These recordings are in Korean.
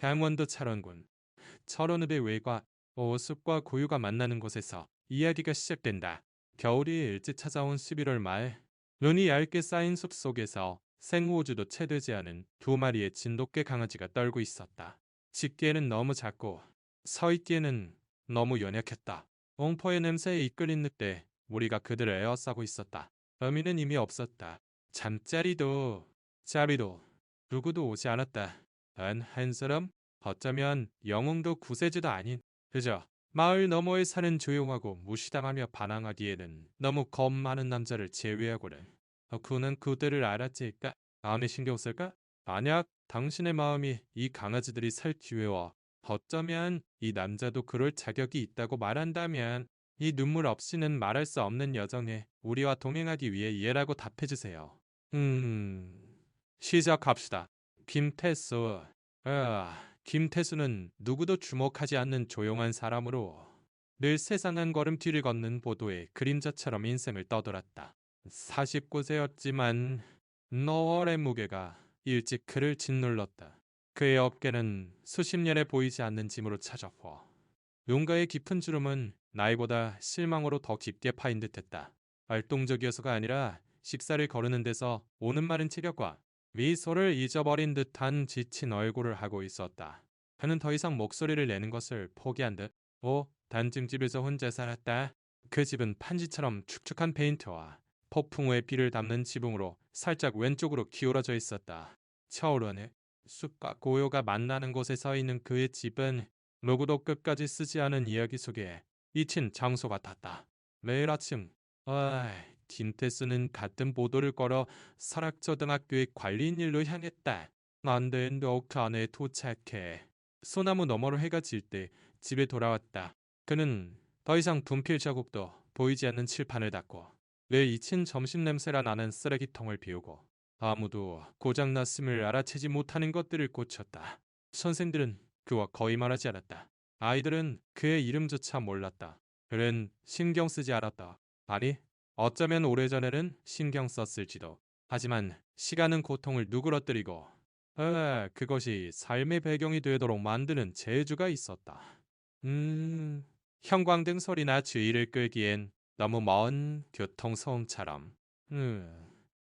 강원도 철원군. 철원읍의 외과 숲과 고유가 만나는 곳에서 이야기가 시작된다. 겨울이 일찍 찾아온 11월 말, 눈이 얇게 쌓인 숲 속에서 생우호주도 채 되지 않은 두 마리의 진돗개 강아지가 떨고 있었다. 짖기에는 너무 작고 서 있기에는 너무 연약했다. 옹포의 냄새에 이끌린 늑대 우리가 그들을 에워싸고 있었다. 의미는 이미 없었다. 잠자리도 자리도 누구도 오지 않았다. 단 한 사람, 어쩌면 영웅도 구세주도 아닌 그저 마을 너머에 사는 조용하고 무시당하며 반항하기에는 너무 겁 많은 남자를 제외하고는 그는 그들을 알았지까? 마음에 신경 쓸까? 만약 당신의 마음이 이 강아지들이 살 기회와 어쩌면 이 남자도 그럴 자격이 있다고 말한다면 이 눈물 없이는 말할 수 없는 여정에 우리와 동행하기 위해 예라고 답해주세요. 시작합시다. 김태수. 김태수는 누구도 주목하지 않는 조용한 사람으로 늘 세상 한 걸음 뒤를 걷는 보도의 그림자처럼 인생을 떠돌았다. 49세였지만 너월의 무게가 일찍 그를 짓눌렀다. 그의 어깨는 수십 년에 보이지 않는 짐으로 차졌고 눈가의 깊은 주름은 나이보다 실망으로 더 깊게 파인 듯했다. 활동적이어서가 아니라 식사를 거르는 데서 오는 마른 체격과 미소를 잊어버린 듯한 지친 얼굴을 하고 있었다. 그는 더 이상 목소리를 내는 것을 포기한 듯 단증집에서 혼자 살았다. 그 집은 판지처럼 축축한 페인트와 폭풍 후에 비를 담는 지붕으로 살짝 왼쪽으로 기울어져 있었다. 차오르는 숲과 고요가 만나는 곳에 서 있는 그의 집은 누구도 끝까지 쓰지 않은 이야기 속에 잊힌 장소 같았다. 매일 아침 김태수는 같은 보도를 걸어 설악초등학교의 관리인 일로 향했다. 안된 그 안에 도착해 소나무 너머로 해가 질 때 집에 돌아왔다. 그는 더 이상 분필 자국도 보이지 않는 칠판을 닦고 내 잊힌 점심 냄새라 나는 쓰레기통을 비우고 아무도 고장났음을 알아채지 못하는 것들을 고쳤다. 선생들은 그와 거의 말하지 않았다. 아이들은 그의 이름조차 몰랐다. 그는 신경 쓰지 않았다. 아니, 어쩌면 오래전에는 신경 썼을지도. 하지만 시간은 고통을 누그러뜨리고 그것이 삶의 배경이 되도록 만드는 재주가 있었다. 형광등 소리나 주의를 끌기엔 너무 먼 교통소음처럼.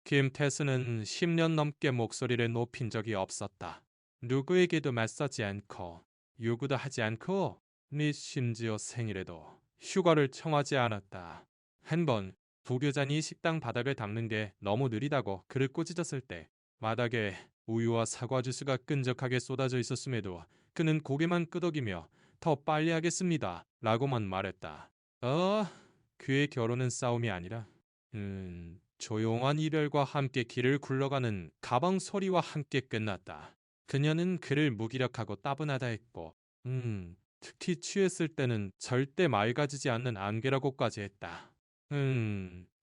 김태수는 10년 넘게 목소리를 높인 적이 없었다. 누구에게도 맞서지 않고 요구도 하지 않고 심지어 생일에도 휴가를 청하지 않았다. 한 번 부교장이 식당 바닥을 닦는 게 너무 느리다고 그를 꾸짖었을 때 바닥에 우유와 사과 주스가 끈적하게 쏟아져 있었음에도 그는 고개만 끄덕이며 더 빨리 하겠습니다 라고만 말했다. 그의 결혼은 싸움이 아니라 조용한 이별과 함께 길을 굴러가는 가방 소리와 함께 끝났다. 그녀는 그를 무기력하고 따분하다 했고 특히 취했을 때는 절대 맑아지지 않는 안개라고까지 했다.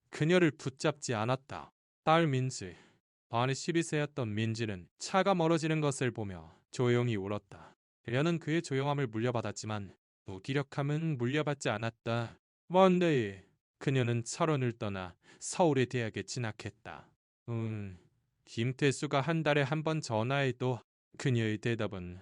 그녀를 붙잡지 않았다. 딸 민지. 반이 12세였던 민지는 차가 멀어지는 것을 보며 조용히 울었다. 그녀는 그의 조용함을 물려받았지만 무기력함은 물려받지 않았다. 원데이 그녀는 철원을 떠나 서울의 대학에 진학했다. 김태수가 한 달에 한 번 전화해도 그녀의 대답은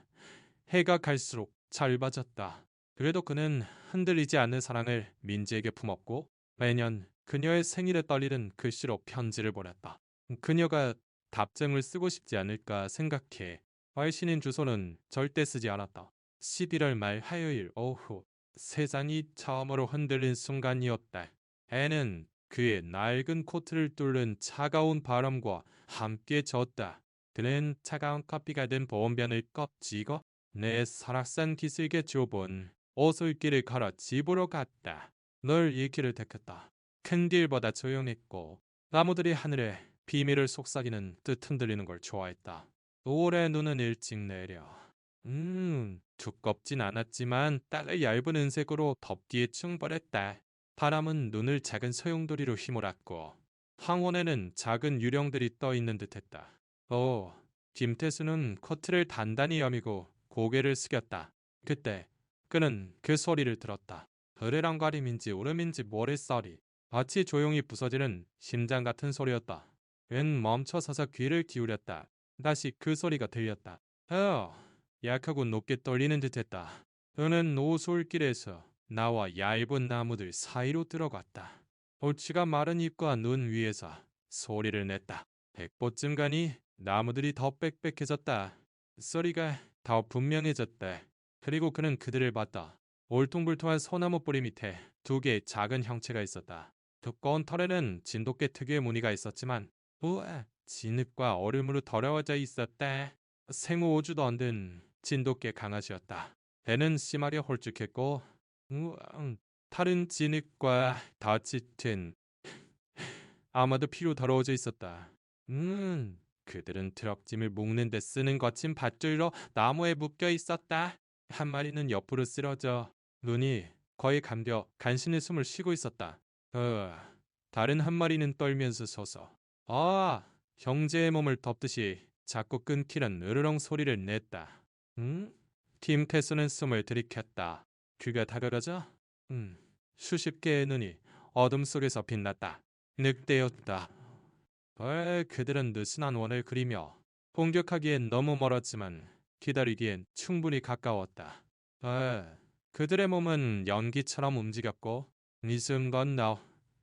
해가 갈수록 짧아졌다. 그래도 그는 흔들리지 않는 사랑을 민지에게 품었고 매년 그녀의 생일에 떨리는 글씨로 편지를 보냈다. 그녀가 답장을 쓰고 싶지 않을까 생각해 발신인 주소는 절대 쓰지 않았다. 11월 말 화요일 오후 세상이 처음으로 흔들린 순간이었다. 애는 그의 낡은 코트를 뚫는 차가운 바람과 함께 졌다. 그는 차가운 커피가 든 보온병을 껍지고 내 설악산 기슭에 좁은 오솔길을 걸어 집으로 갔다. 늘 이 길을 택했다. 큰 길보다 조용했고 나무들이 하늘에 비밀을 속삭이는 듯 흔들리는 걸 좋아했다. 5월의 눈은 일찍 내려. 두껍진 않았지만 딸의 얇은 은색으로 덮기에 충분했다. 바람은 눈을 작은 소용돌이로 휘몰았고 황혼에는 작은 유령들이 떠 있는 듯했다. 김태수는 커트를 단단히 여미고 고개를 숙였다. 그때 그는 그 소리를 들었다. 으르렁거림인지 울음인지 모래소리. 마치 조용히 부서지는 심장 같은 소리였다. 웬 멈춰서서 귀를 기울였다. 다시 그 소리가 들렸다. 약하고 높게 떨리는 듯했다. 그는 오솔길에서 나와 얇은 나무들 사이로 들어갔다. 올치가 마른 잎과 눈 위에서 소리를 냈다. 100보쯤 가니 나무들이 더 빽빽해졌다. 소리가 더 분명해졌다. 그리고 그는 그들을 봤다. 울퉁불퉁한 소나무 뿌리 밑에 두 개의 작은 형체가 있었다. 두꺼운 털에는 진돗개 특유의 무늬가 있었지만 우와, 진흙과 얼음으로 더러워져 있었다. 생후 5주도 안 된 진돗개 강아지였다. 배는 씨마려 홀쭉했고 탈은 진흙과 다 짙은 아마도 피로 더러워져 있었다. 그들은 트럭짐을 묶는 데 쓰는 거친 밧줄로 나무에 묶여 있었다. 한 마리는 옆으로 쓰러져 눈이 거의 감겨 간신히 숨을 쉬고 있었다. 다른 한 마리는 떨면서 서서 형제의 몸을 덮듯이 자꾸 끊기는 으르렁 소리를 냈다. 팀 테스는 숨을 들이켰다. 그가 다가가자 수십 개의 눈이 어둠 속에서 빛났다. 늑대였다. 그들은 느슨한 원을 그리며 공격하기엔 너무 멀었지만 기다리기엔 충분히 가까웠다. 그들의 몸은 연기처럼 움직였고 이 순간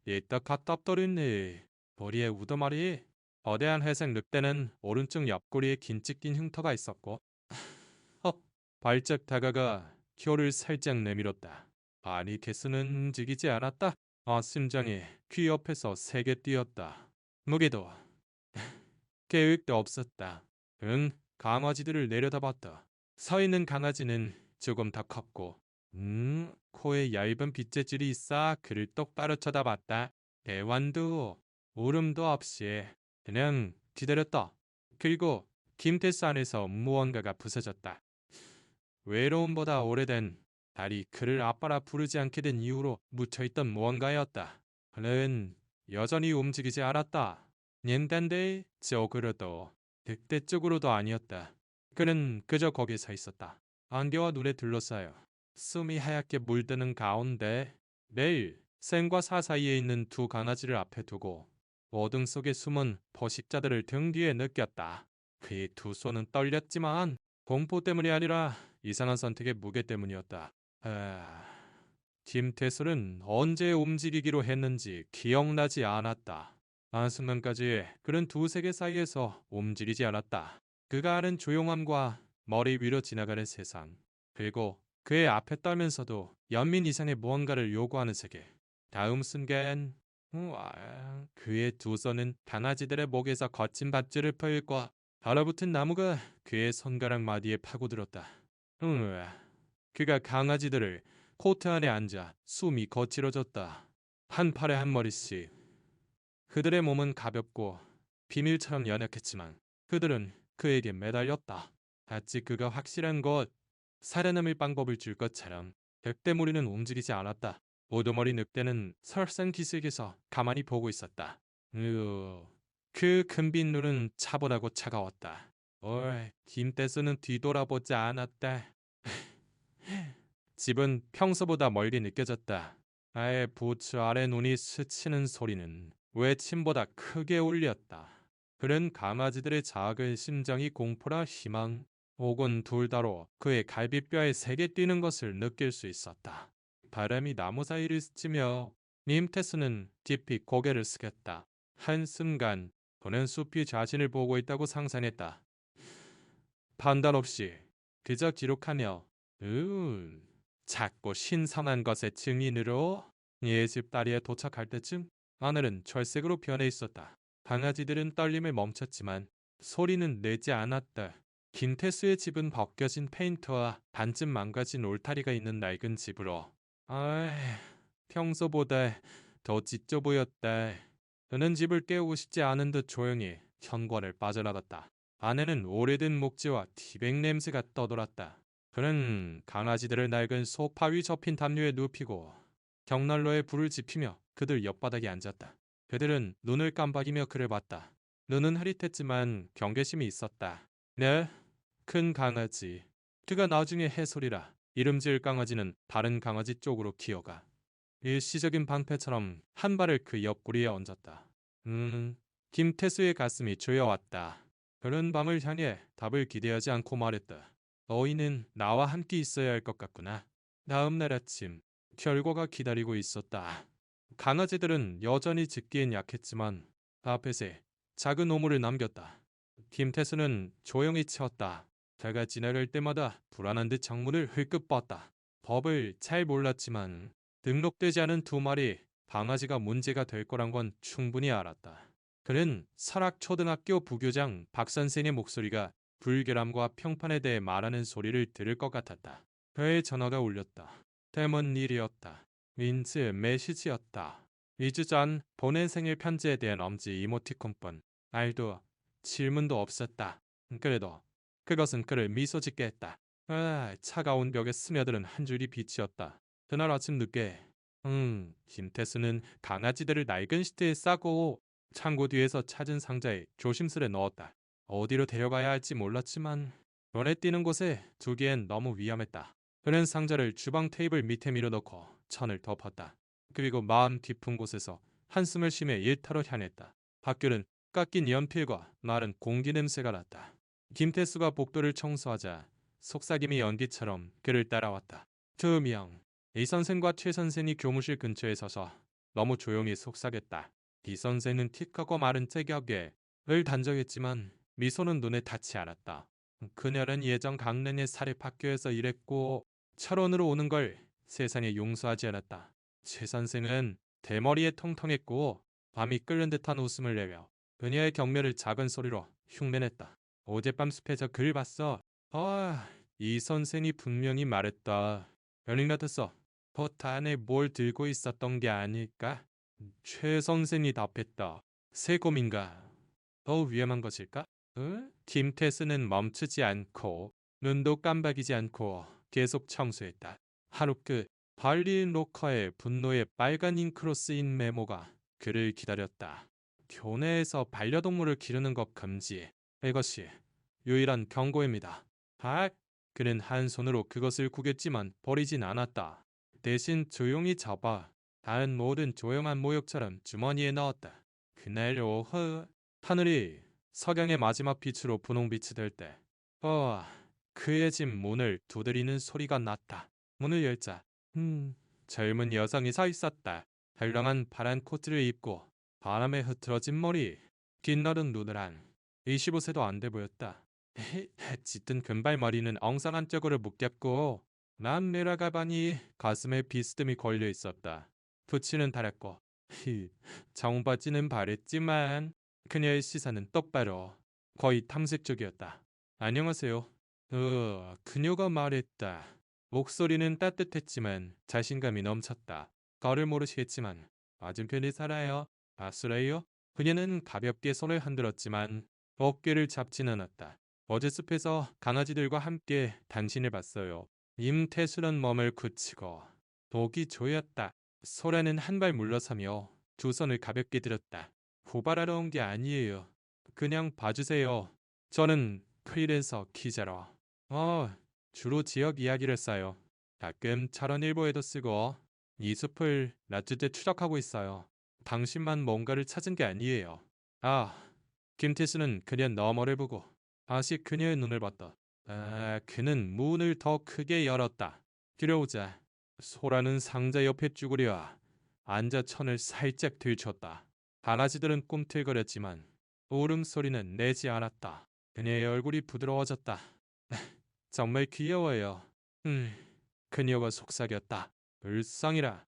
이따 갖답더리니 머리에 우두머리. 거대한 회색 늑대는 오른쪽 옆구리에 긴찍 낀 흉터가 있었고 발짝 다가가 혀를 살짝 내밀었다. 아니 개수는 움직이지 않았다. 심장이 귀 옆에서 세게 뛰었다. 무게도 계획도 없었다. 강아지들을 내려다봤다. 서 있는 강아지는 조금 더 컸고 코에 얇은 빗재질이 있어 그를 똑바로 쳐다봤다. 대환도 울음도 없이 그냥 기다렸다. 그리고 김태수 안에서 무언가가 부서졌다. 외로움보다 오래된 달이 그를 아빠라 부르지 않게 된 이후로 묻혀있던 무언가였다. 그는 여전히 움직이지 않았다. 닌텐데 쪽으로도 늑대 쪽으로도 아니었다. 그는 그저 거기에 서 있었다. 안개와 눈에 둘러싸여 숨이 하얗게 물드는 가운데 내일 샘과 사 사이에 있는 두 강아지를 앞에 두고 어둠 속에 숨은 포식자들을 등 뒤에 느꼈다. 그의 두 손은 떨렸지만 공포 때문이 아니라 이상한 선택의 무게 때문이었다. 김태술은 언제 움직이기로 했는지 기억나지 않았다. 한순간까지 그는 두 세계 사이에서 움직이지 않았다. 그가 아는 조용함과 머리 위로 지나가는 세상, 그리고 그의 앞에 떨면서도 연민 이상의 무언가를 요구하는 세계. 다음 순간 그의 두 손은 강아지들의 목에서 거친 밧줄을 풀고 달라붙은 나무가 그의 손가락 마디에 파고들었다. 그가 강아지들을 코트 안에 앉아 숨이 거칠어졌다. 한 팔에 한 머리씩. 그들의 몸은 가볍고 비밀처럼 연약했지만 그들은 그에게 매달렸다. 마치 그가 확실한 것, 살아남을 방법을 줄 것처럼. 늑대무리는 움직이지 않았다. 우두머리 늑대는 설상기슭에서 가만히 보고 있었다. 그 큰빛 눈은 차분하고 차가웠다. 김태수는 뒤돌아보지 않았다. 집은 평소보다 멀리 느껴졌다. 아예 부츠 아래 눈이 스치는 소리는 외침보다 크게 울렸다. 그는 강아지들의 작은 심장이 공포라 희망 혹은 둘 다로 그의 갈비뼈에 세게 뛰는 것을 느낄 수 있었다. 바람이 나무 사이를 스치며 님테스는 깊이 고개를 숙였다. 한순간 그는 숲이 자신을 보고 있다고 상상했다. 판단 없이 그저 기록하며 작고 신선한 것의 증인으로 예집 다리에 도착할 때쯤 하늘은 철색으로 변해 있었다. 강아지들은 떨림을 멈췄지만 소리는 내지 않았다. 김태수의 집은 벗겨진 페인트와 반쯤 망가진 울타리가 있는 낡은 집으로 평소보다 더 찢어 보였다. 그는 집을 깨우고 싶지 않은 듯 조용히 현관을 빠져나갔다. 안에는 오래된 목재와 티백 냄새가 떠돌았다. 그는 강아지들을 낡은 소파 위 접힌 담요에 눕히고 격난로에 불을 지피며 그들 옆바닥에 앉았다. 그들은 눈을 깜박이며 그를 봤다. 눈은 흐릿했지만 경계심이 있었다. 네? 큰 강아지. 그가 나중에 해소리라. 이름 지을 강아지는 다른 강아지 쪽으로 기어가 일시적인 방패처럼 한 발을 그 옆구리에 얹었다. 김태수의 가슴이 조여왔다. 그는 밤을 향해 답을 기대하지 않고 말했다. 너희는 나와 함께 있어야 할 것 같구나. 다음 날 아침, 결과가 기다리고 있었다. 강아지들은 여전히 짖기엔 약했지만 앞에서 작은 오물을 남겼다. 김태수는 조용히 채웠다. 그가 지나갈 때마다 불안한 듯 창문을 흘끗 봤다. 법을 잘 몰랐지만 등록되지 않은 두 마리 강아지가 문제가 될 거란 건 충분히 알았다. 그는 설악초등학교 부교장 박 선생의 목소리가 불결함과 평판에 대해 말하는 소리를 들을 것 같았다. 그의 전화가 울렸다. 때문 일이었다. 윈즈 메시지였다. 2주 전 보낸 생일 편지에 대한 엄지 이모티콘뿐 말도 질문도 없었다. 그래도 그것은 그를 미소 짓게 했다. 차가운 벽에 스며드는 한 줄이 빛이었다. 그날 아침 늦게 김태수는 강아지들을 낡은 시트에 싸고 창고 뒤에서 찾은 상자에 조심스레 넣었다. 어디로 데려가야 할지 몰랐지만 눈에 띄는 곳에 두기엔 너무 위험했다. 그는 상자를 주방 테이블 밑에 밀어넣고 천을 덮었다. 그리고 마음 깊은 곳에서 한숨을 쉬며 일터로 향했다. 학교는 깎인 연필과 마른 공기 냄새가 났다. 김태수가 복도를 청소하자 속삭임이 연기처럼 그를 따라왔다. 두 명. 이 선생과 최 선생이 교무실 근처에 서서 너무 조용히 속삭였다. 이 선생은 틱하고 마른 체격에 을 단정했지만 미소는 눈에 닿지 않았다. 그녀는 예전 강릉의 사립학교에서 일했고 철원으로 오는 걸 세상에 용서하지 않았다. 최 선생은 대머리에 통통했고 밤이 끓는 듯한 웃음을 내며 그녀의 경멸을 작은 소리로 흉내냈다. 어젯밤 숲에서 글 봤어. 이 선생이 분명히 말했다. 별일 같았어. 봇 안에 뭘 들고 있었던 게 아닐까? 최 선생이 답했다. 새곰인가? 더 위험한 것일까? 김태수는 멈추지 않고 눈도 깜박이지 않고 계속 청소했다. 하루 끝 발리인 로커에 분노의 빨간 잉크로 쓰인 메모가 그를 기다렸다. 교내에서 반려동물을 기르는 것 금지. 이것이 유일한 경고입니다. 그는 한 손으로 그것을 구겼지만 버리진 않았다. 대신 조용히 잡아 다른 모든 조용한 모욕처럼 주머니에 넣었다. 그날 오후 하늘이 석양의 마지막 빛으로 분홍빛이 될 때 그의 집 문을 두드리는 소리가 났다. 문을 열자 젊은 여성이 서 있었다. 헐렁한 파란 코트를 입고 바람에 흐트러진 머리, 긴 너른 눈을 한 25세도 안 돼 보였다. 짙은 금발머리는 엉성한 쪽으로 묶였고 남미라 가방이 가슴에 비스듬히 걸려 있었다. 부츠는 달았고 정바지는 바랬지만 그녀의 시선은 똑바로 거의 탐색 쪽이었다. 안녕하세요. 그녀가 말했다. 목소리는 따뜻했지만 자신감이 넘쳤다. 거를 모르시겠지만 맞은편에 살아요. 아수라요? 그녀는 가볍게 손을 흔들었지만 어깨를 잡진 않았다. 어제 숲에서 강아지들과 함께 당신을 봤어요. 임태수는 몸을 굳히고 목이 조였다. 소라는 한 발 물러서며 두 손을 가볍게 들었다. 고발하러 온 게 아니에요. 그냥 봐주세요. 저는 프리랜서 기자로. 주로 지역 이야기를 써요. 가끔 철원일보에도 쓰고 이 숲을 낮주제 추적하고 있어요. 당신만 뭔가를 찾은 게 아니에요. 김태수는 그녀 너머를 보고 다시 그녀의 눈을 봤다. 그는 문을 더 크게 열었다. 들어오자. 소라는 상자 옆에 쭈그려 앉아 천을 살짝 들쳤다. 강아지들은 꿈틀거렸지만 울음소리는 내지 않았다. 그녀의 얼굴이 부드러워졌다. 정말 귀여워요. 그녀가 속삭였다. 불쌍이라.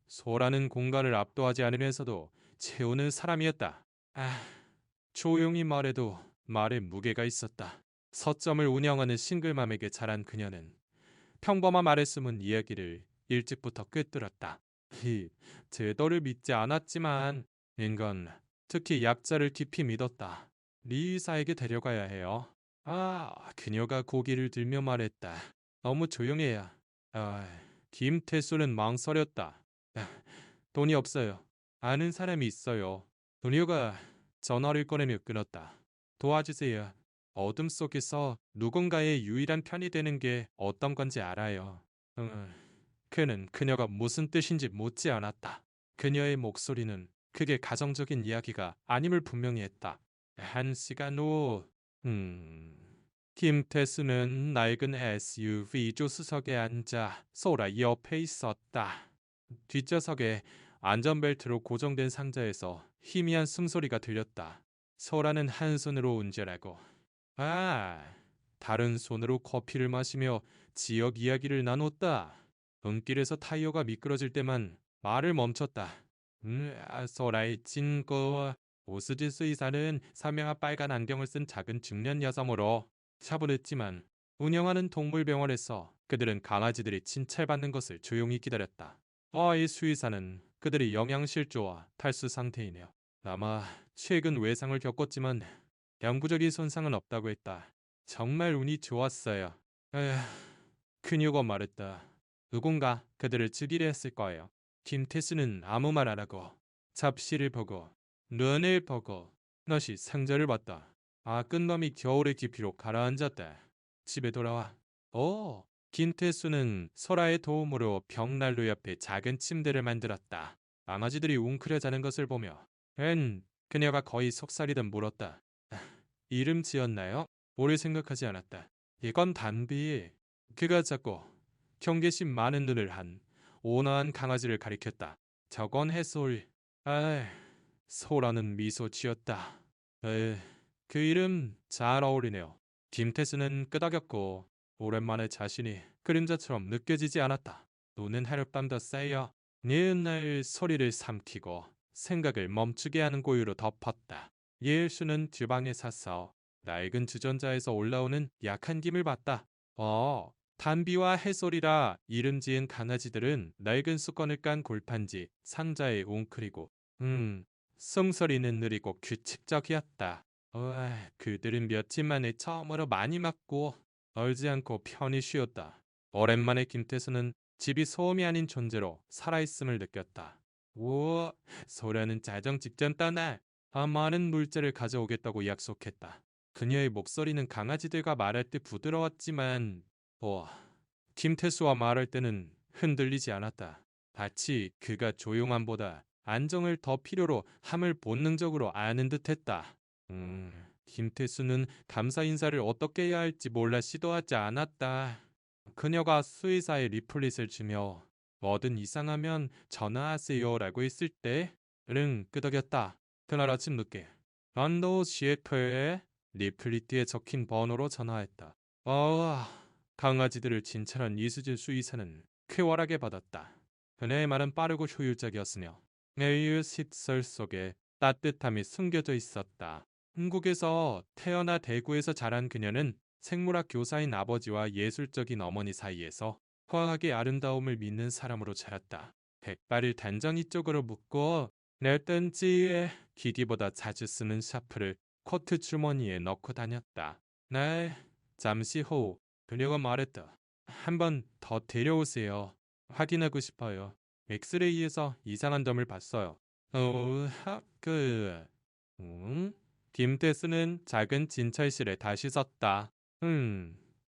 소라는 공간을 압도하지 않으면서도 채우는 사람이었다. 조용히 말해도 말에 무게가 있었다. 서점을 운영하는 싱글맘에게 자란 그녀는 평범한 말에 숨은 이야기를 일찍부터 꿰뚫었다. 제도를 믿지 않았지만 인건 특히 약자를 깊이 믿었다. 리사에게 데려가야 해요. 그녀가 고개를 들며 말했다. 너무 조용해야. 김태수는 망설였다. 돈이 없어요. 아는 사람이 있어요. 그녀가 전화를 꺼내며 끊었다. 도와주세요. 어둠 속에서 누군가의 유일한 편이 되는 게 어떤 건지 알아요. 그는 그녀가 무슨 뜻인지 묻지 않았다. 그녀의 목소리는 그게 가정적인 이야기가 아님을 분명히 했다. 한 시간 후, 김태수는 낡은 SUV 조수석에 앉아 소라 옆에 있었다. 뒷좌석에 안전벨트로 고정된 상자에서 희미한 숨소리가 들렸다. 소라는 한 손으로 운전하고 다른 손으로 커피를 마시며 지역 이야기를 나눴다. 눈길에서 타이어가 미끄러질 때만 말을 멈췄다. 소라의 친구 오스지스 이사는 선명한 빨간 안경을 쓴 작은 중년 여성으로 차분했지만 운영하는 동물병원에서 그들은 강아지들이 진찰받는 것을 조용히 기다렸다. 이 수의사는 그들이 영양실조와 탈수 상태이네요. 아마 최근 외상을 겪었지만 영구적인 손상은 없다고 했다. 정말 운이 좋았어요. 에휴, 그녀가 말했다. 누군가 그들을 죽이려 했을 거예요. 김태수는 아무 말 안 하고 잡시를 보고 눈을 보고 다시 상자를 봤다. 끝놈이 겨울의 깊이로 가라앉았다. 집에 돌아와. 김태수는 소라의 도움으로 벽난로 옆에 작은 침대를 만들었다. 강아지들이 웅크려 자는 것을 보며 그녀가 거의 속살이듯 물었다. 이름 지었나요? 오래 생각하지 않았다. 이건 단비. 그가 작고 경계심 많은 눈을 한 온화한 강아지를 가리켰다. 저건 해솔. 소라는 미소 지었다. 그 이름 잘 어울리네요. 김태수는 끄덕였고 오랜만에 자신이 그림자처럼 느껴지지 않았다. 눈은 하룻밤 더 쌓여 니은날 소리를 삼키고 생각을 멈추게 하는 고유로 덮었다. 예일수는 주방에 서서 낡은 주전자에서 올라오는 약한 김을 봤다. 단비와 해솔이라 이름 지은 강아지들은 낡은 수건을 깐 골판지 상자에 웅크리고 숨소리는 느리고 규칙적이었다. 그들은 며칠 만에 처음으로 많이 맞고 얼지 않고 편히 쉬었다. 오랜만에 김태수는 집이 소음이 아닌 존재로 살아있음을 느꼈다. 소라는 자정 직전 떠나 많은 물자를 가져오겠다고 약속했다. 그녀의 목소리는 강아지들과 말할 때 부드러웠지만 김태수와 말할 때는 흔들리지 않았다. 마치 그가 조용함보다 안정을 더 필요로 함을 본능적으로 아는 듯했다. 김태수는 감사 인사를 어떻게 해야 할지 몰라 시도하지 않았다. 그녀가 수의사의 리플릿을 주며 뭐든 이상하면 전화하세요라고 했을 때는 끄덕였다. 그날 아침 늦게 란도 시애터에 리플릿에 적힌 번호로 전화했다. 강아지들을 진찰한 이수진 수의사는 쾌활하게 받았다. 그녀의 말은 빠르고 효율적이었으며 매일 시설 속에 따뜻함이 숨겨져 있었다. 한국에서 태어나 대구에서 자란 그녀는 생물학 교사인 아버지와 예술적인 어머니 사이에서 화학의 아름다움을 믿는 사람으로 자랐다. 백발을 단정히 쪽으로 묶고 냈던지에 기디보다 자주 쓰는 샤프를 코트 주머니에 넣고 다녔다. 잠시 후 그녀가 말했다. 한 번 더 데려오세요. 확인하고 싶어요. 엑스레이에서 이상한 점을 봤어요. 김태수는 작은 진찰실에 다시 섰다.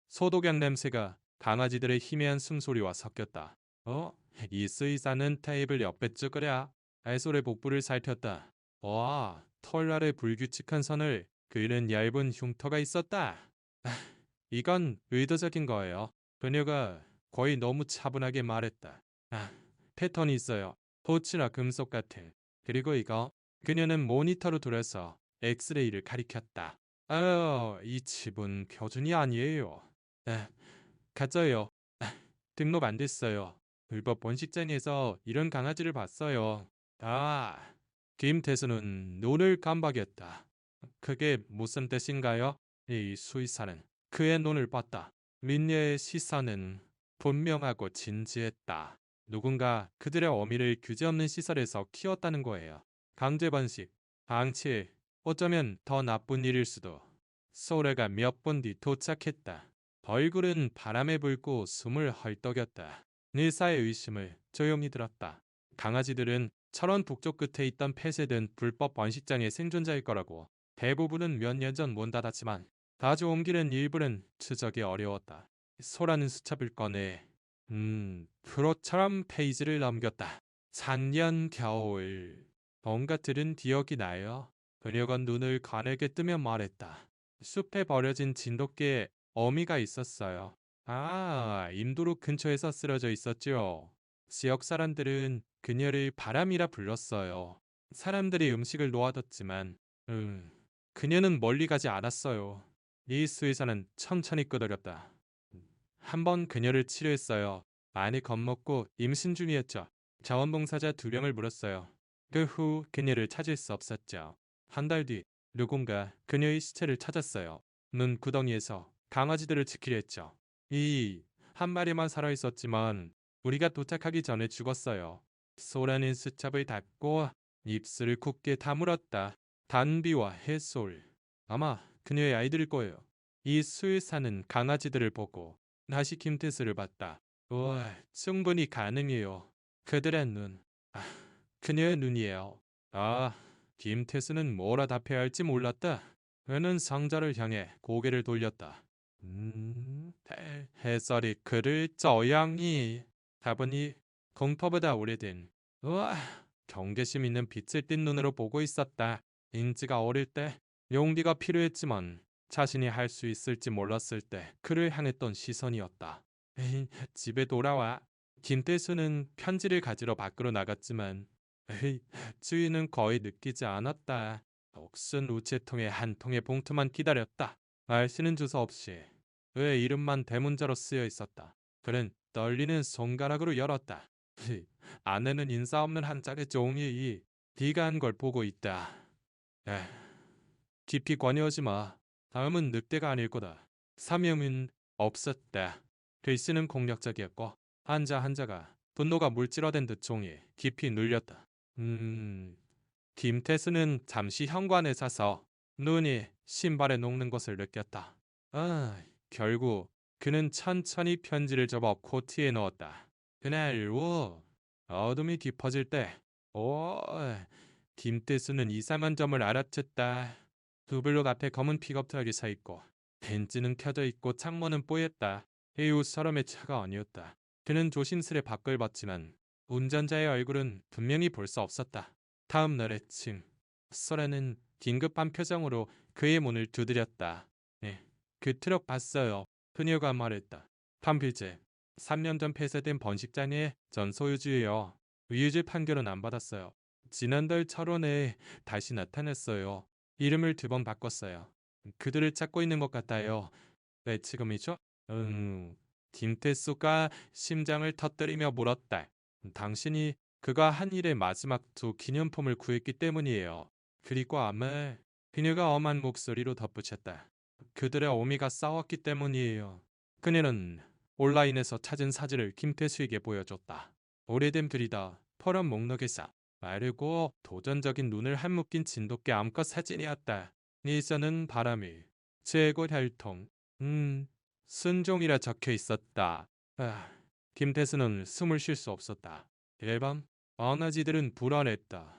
소독약 냄새가 강아지들의 희미한 숨소리와 섞였다. 이 수의사는 테이블 옆에 쭈그려 알솔의 복부를 살폈다. 털 아래 불규칙한 선을 그리는 얇은 흉터가 있었다. 이건 의도적인 거예요. 그녀가 거의 너무 차분하게 말했다. 패턴이 있어요. 토치나 금속 같은. 그리고 이거. 그녀는 모니터로 돌아서 엑스레이를 가리켰다. 이 집은 표준이 아니에요. 가짜예요. 등록 안 됐어요. 불법 번식장에서 이런 강아지를 봤어요. 김태수는 눈을 깜박였다. 그게 무슨 뜻인가요? 이 수의사는 그의 눈을 봤다. 민녀의 시선은 분명하고 진지했다. 누군가 그들의 어미를 규제없는 시설에서 키웠다는 거예요. 강제 번식, 방치, 어쩌면 더 나쁜 일일 수도. 소래가 몇 분 뒤 도착했다. 얼굴은 바람에 불고 숨을 헐떡였다. 의사의 의심을 조용히 들었다. 강아지들은 철원 북쪽 끝에 있던 폐쇄된 불법 번식장의 생존자일 거라고. 대부분은 몇 년 전 문 닫았지만 가져옮기는 일부는 추적이 어려웠다. 소라는 수첩을 꺼내 프로처럼 페이지를 넘겼다. 작년 겨울 뭔가 들은 기억이 나요. 그녀가 눈을 가늘게 뜨며 말했다. 숲에 버려진 진돗개 어미가 있었어요. 아, 임도로 근처에서 쓰러져 있었죠. 지역 사람들은 그녀를 바람이라 불렀어요. 사람들이 음식을 놓아뒀지만, 그녀는 멀리 가지 않았어요. 이 수의사는 천천히 끄덕였다. 한 번 그녀를 치료했어요. 많이 겁먹고 임신 중이었죠. 자원봉사자 2명을 물었어요. 그 후 그녀를 찾을 수 없었죠. 한 달 뒤 누군가 그녀의 시체를 찾았어요. 눈 구덩이에서 강아지들을 지키려 했죠. 이 한 마리만 살아 있었지만 우리가 도착하기 전에 죽었어요. 소라는 수첩을 닫고 입술을 굳게 다물었다. 단비와 해솔. 아마 그녀의 아이들일 거예요. 이 수의사는 강아지들을 보고 다시 김태수를 봤다. 우와, 충분히 가능해요. 그들의 눈. 아, 그녀의 눈이에요. 아, 김태수는 뭐라 답해야 할지 몰랐다. 그는 상자를 향해 고개를 돌렸다. 해설이 그를 저양이 다보니 공터보다 오래된 우와 경계심 있는 빛을 띤 눈으로 보고 있었다. 인지가 어릴 때 용기가 필요했지만 자신이 할 수 있을지 몰랐을 때 그를 향했던 시선이었다. 에이, 집에 돌아와. 김태수는 편지를 가지러 밖으로 나갔지만 에이, 주인은 거의 느끼지 않았다. 옥순 우체통에 한 통의 봉투만 기다렸다. 알씨는 주소 없이 그의 이름만 대문자로 쓰여 있었다. 그는 떨리는 손가락으로 열었다. 안에는 인사 없는 한 짝의 종이 네가 한 걸 보고 있다. 에, 깊이 관여하지 마. 다음은 늑대가 아닐 거다. 사명은 없었다. 글씨는 공격적이었고 한자 한자가 분노가 물질화된 듯 종이에 깊이 눌렸다. 김태수는 잠시 현관에 서서 눈이 신발에 녹는 것을 느꼈다. 아, 결국 그는 천천히 편지를 접어 코트에 넣었다. 그날 오후 어둠이 깊어질 때 김태수는 이상한 점을 알아챘다. 두블록 앞에 검은 픽업 트럭이 서 있고 벤츠는 켜져 있고 창문은 뽀였다. 이웃 사람의 차가 아니었다. 그는 조심스레 밖을 봤지만 운전자의 얼굴은 분명히 볼 수 없었다. 다음 날 아침 소라는 긴급한 표정으로 그의 문을 두드렸다. 네, 그 트럭 봤어요. 그녀가 말했다. 판필제 3년 전 폐쇄된 번식장의 전 소유주예요. 유죄 판결은 안 받았어요. 지난달 철원에 다시 나타났어요. 이름을 2번 바꿨어요. 그들을 찾고 있는 것 같아요. 네, 지금이죠? 김태수가 심장을 터뜨리며 물었다. 당신이 그가 한 일의 마지막 2기념품을 구했기 때문이에요. 그리고 아마 그녀가 엄한 목소리로 덧붙였다. 그들의 어미가 싸웠기 때문이에요. 그녀는 온라인에서 찾은 사진을 김태수에게 보여줬다. 오래된 글이다. 퍼런 목록에서 마르고 도전적인 눈을 한묶인 진돗개 암컷 사진이었다. 일서는 바람이 최고 혈통 순종이라 적혀 있었다. 아, 김태수는 숨을 쉴 수 없었다. 일밤 언어지들은 불안했다.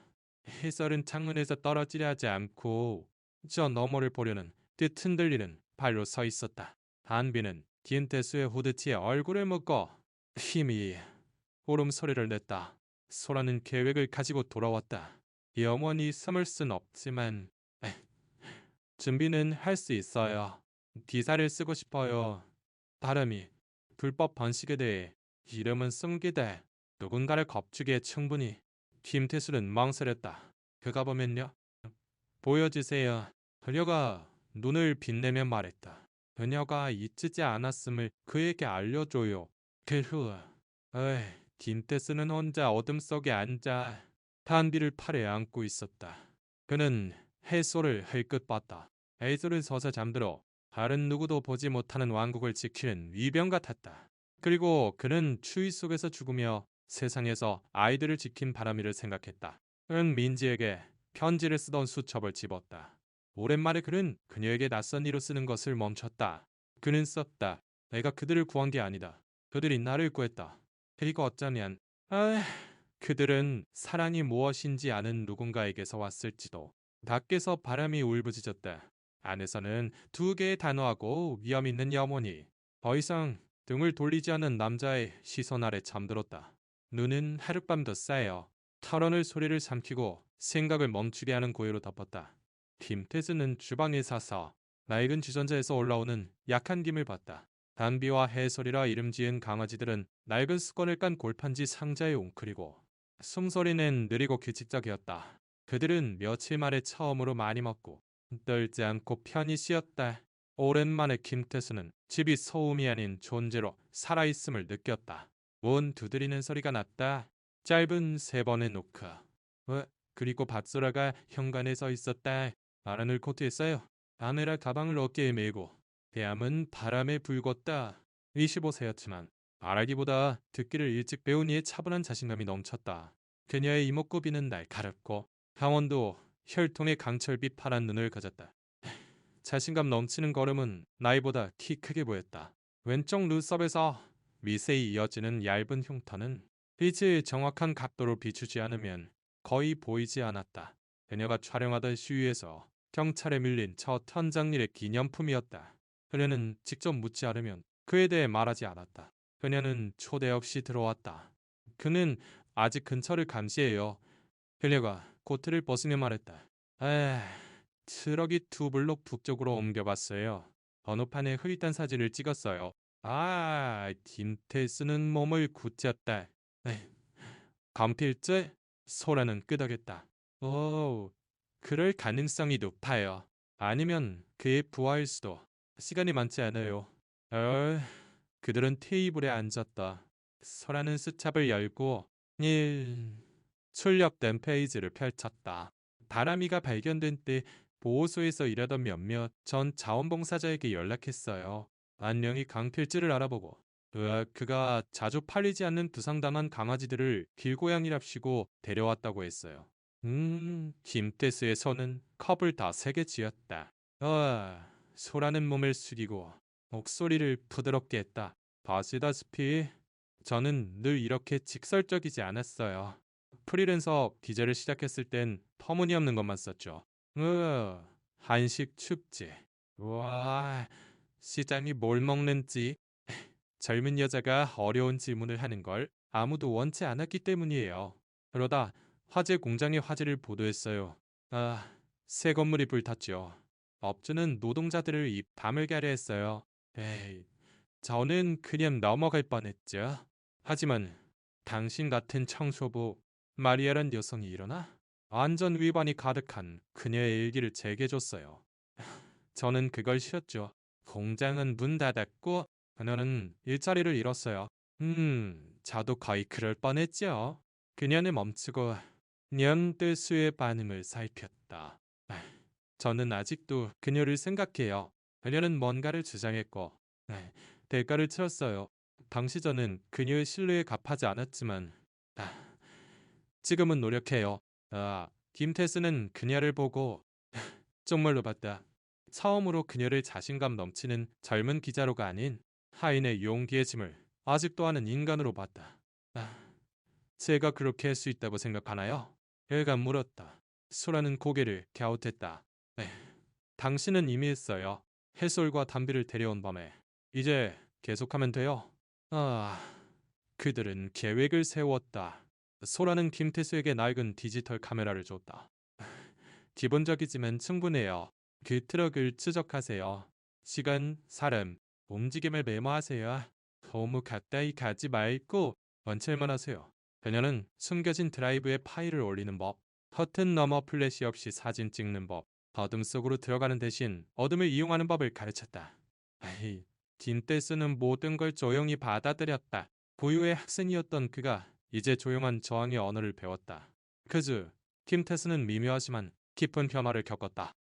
해설은 창문에서 떨어지려 하지 않고 저 너머를 보려는 뜻 흔들리는 발로 서 있었다. 한비는 김태수의 후드티에 얼굴을 묶어 힘이 울음소리를 냈다. 소라는 계획을 가지고 돌아왔다. 영원히 숨을 순 없지만 준비는 할 수 있어요. 기사를 쓰고 싶어요. 다름이 불법 번식에 대해 이름은 숨기되 누군가를 겁주기에 충분히. 김태수는 망설였다. 그가 보면요. 보여주세요. 그녀가 눈을 빛내며 말했다. 그녀가 잊지 않았음을 그에게 알려줘요. 그 후, 김태수는 혼자 어둠 속에 앉아 단비를 팔에 안고 있었다. 그는 해소를 흘끗 봤다. 해소를 서서 잠들어 다른 누구도 보지 못하는 왕국을 지키는 위병 같았다. 그리고 그는 추위 속에서 죽으며 세상에서 아이들을 지킨 바람이를 생각했다. 그는 민지에게 편지를 쓰던 수첩을 집었다. 오랜만에 그는 그녀에게 낯선 이로 쓰는 것을 멈췄다. 그는 썼다. 내가 그들을 구한 게 아니다. 그들이 나를 구했다. 그리고 어쩌면 그들은 사랑이 무엇인지 아는 누군가에게서 왔을지도. 밖에서 바람이 울부짖었다. 안에서는 2개의 단호하고 위험 있는 염원이 더 이상 등을 돌리지 않는 남자의 시선 아래 잠들었다. 눈은 하룻밤도 쌓여 털어낼 소리를 삼키고 생각을 멈추게 하는 고요로 덮었다. 김태수는 주방에 서서 낡은 주전자에서 올라오는 약한 김을 봤다. 담비와 해솔이라 이름 지은 강아지들은 낡은 수건을 깐 골판지 상자에 웅크리고 숨소리는 느리고 규칙적이었다. 그들은 며칠 만에 처음으로 많이 먹고 떨지 않고 편히 쉬었다. 오랜만에 김태수는 집이 소음이 아닌 존재로 살아있음을 느꼈다. 문 두드리는 소리가 났다. 짧은 세 번의 노크. 그리고 박소라가 현관에 서 있었다. 바람을 코트했어요. 아내라 가방을 어깨에 메고 대함은 바람에 불궜다. 25세였지만 말하기보다 듣기를 일찍 배운 이의 차분한 자신감이 넘쳤다. 그녀의 이목구비는 날카롭고 강원도 혈통의 강철빛 파란 눈을 가졌다. 자신감 넘치는 걸음은 나이보다 키 크게 보였다. 왼쪽 눈썹에서 미세히 이어지는 얇은 흉터는 빛을 정확한 각도로 비추지 않으면 거의 보이지 않았다. 그녀가 촬영하던 시위에서 경찰에 밀린 첫 현장일의 기념품이었다. 그녀는 직접 묻지 않으면 그에 대해 말하지 않았다. 그녀는 초대 없이 들어왔다. 그는 아직 근처를 감시해요. 그녀가 코트를 벗으며 말했다. 에, 트럭이 두 블록 북쪽으로 옮겨봤어요. 번호판에 흐릿한 사진을 찍었어요. 김태수는 몸을 굳혔다. 에이, 감필제? 소라는 끄덕였다. 오, 그럴 가능성이 높아요. 아니면 그의 부하일 수도. 시간이 많지 않아요. 그들은 테이블에 앉았다. 소라는 수첩을 열고 출력된 페이지를 펼쳤다. 다람이가 발견된 때 보호소에서 일하던 몇몇 전 자원봉사자에게 연락했어요. 안녕히 강필지를 알아보고 그가 자주 팔리지 않는 부상당한 강아지들을 길고양이랍시고 데려왔다고 했어요. 김태수의 손은 컵을 다 세게 쥐었다. 소라는 몸을 숙이고 목소리를 부드럽게 했다. 보시다시피 저는 늘 이렇게 직설적이지 않았어요. 프리랜서 기자를 시작했을 땐 터무니없는 것만 썼죠. 한식 축제. 와, 시장이 뭘 먹는지. 젊은 여자가 어려운 질문을 하는 걸 아무도 원치 않았기 때문이에요. 그러다 화재 공장의 화재를 보도했어요. 새 건물이 불탔죠. 업주는 노동자들을 입 다물게 하려 했어요. 에이, 저는 그냥 넘어갈 뻔했죠. 하지만 당신 같은 청소부 마리아란 여성이 일어나 안전 위반이 가득한 그녀의 일기를 제게 줬어요. 저는 그걸 쉬었죠. 공장은 문 닫았고 그녀는 일자리를 잃었어요. 저도 거의 그럴 뻔했죠. 그녀는 멈추고 년대수의 반응을 살폈다. 저는 아직도 그녀를 생각해요. 그녀는 뭔가를 주장했고 대가를 치렀어요. 당시 저는 그녀의 신뢰에 갚하지 않았지만 지금은 노력해요. 김태수는 그녀를 보고 쪽물로 봤다. 처음으로 그녀를 자신감 넘치는 젊은 기자로가 아닌 하인의 용기의 짐을 아직도 하는 인간으로 봤다. 제가 그렇게 할 수 있다고 생각하나요? 애가 물었다. 소라는 고개를 갸웃했다. 당신은 이미 했어요. 해솔과 담비를 데려온 밤에. 이제 계속하면 돼요. 그들은 계획을 세웠다. 소라는 김태수에게 낡은 디지털 카메라를 줬다. 기본적이지만 충분해요. 그 트럭을 추적하세요. 시간, 사람, 움직임을 메모하세요. 너무 가까이 가지 말고 관찰만 하세요. 그녀는 숨겨진 드라이브에 파일을 올리는 법, 커튼 너머 플래시 없이 사진 찍는 법, 어둠 속으로 들어가는 대신 어둠을 이용하는 법을 가르쳤다. 김태수는 모든 걸 조용히 받아들였다. 고유의 학생이었던 그가 이제 조용한 저항의 언어를 배웠다. 그즈 김태수는 미묘하지만 깊은 변화를 겪었다.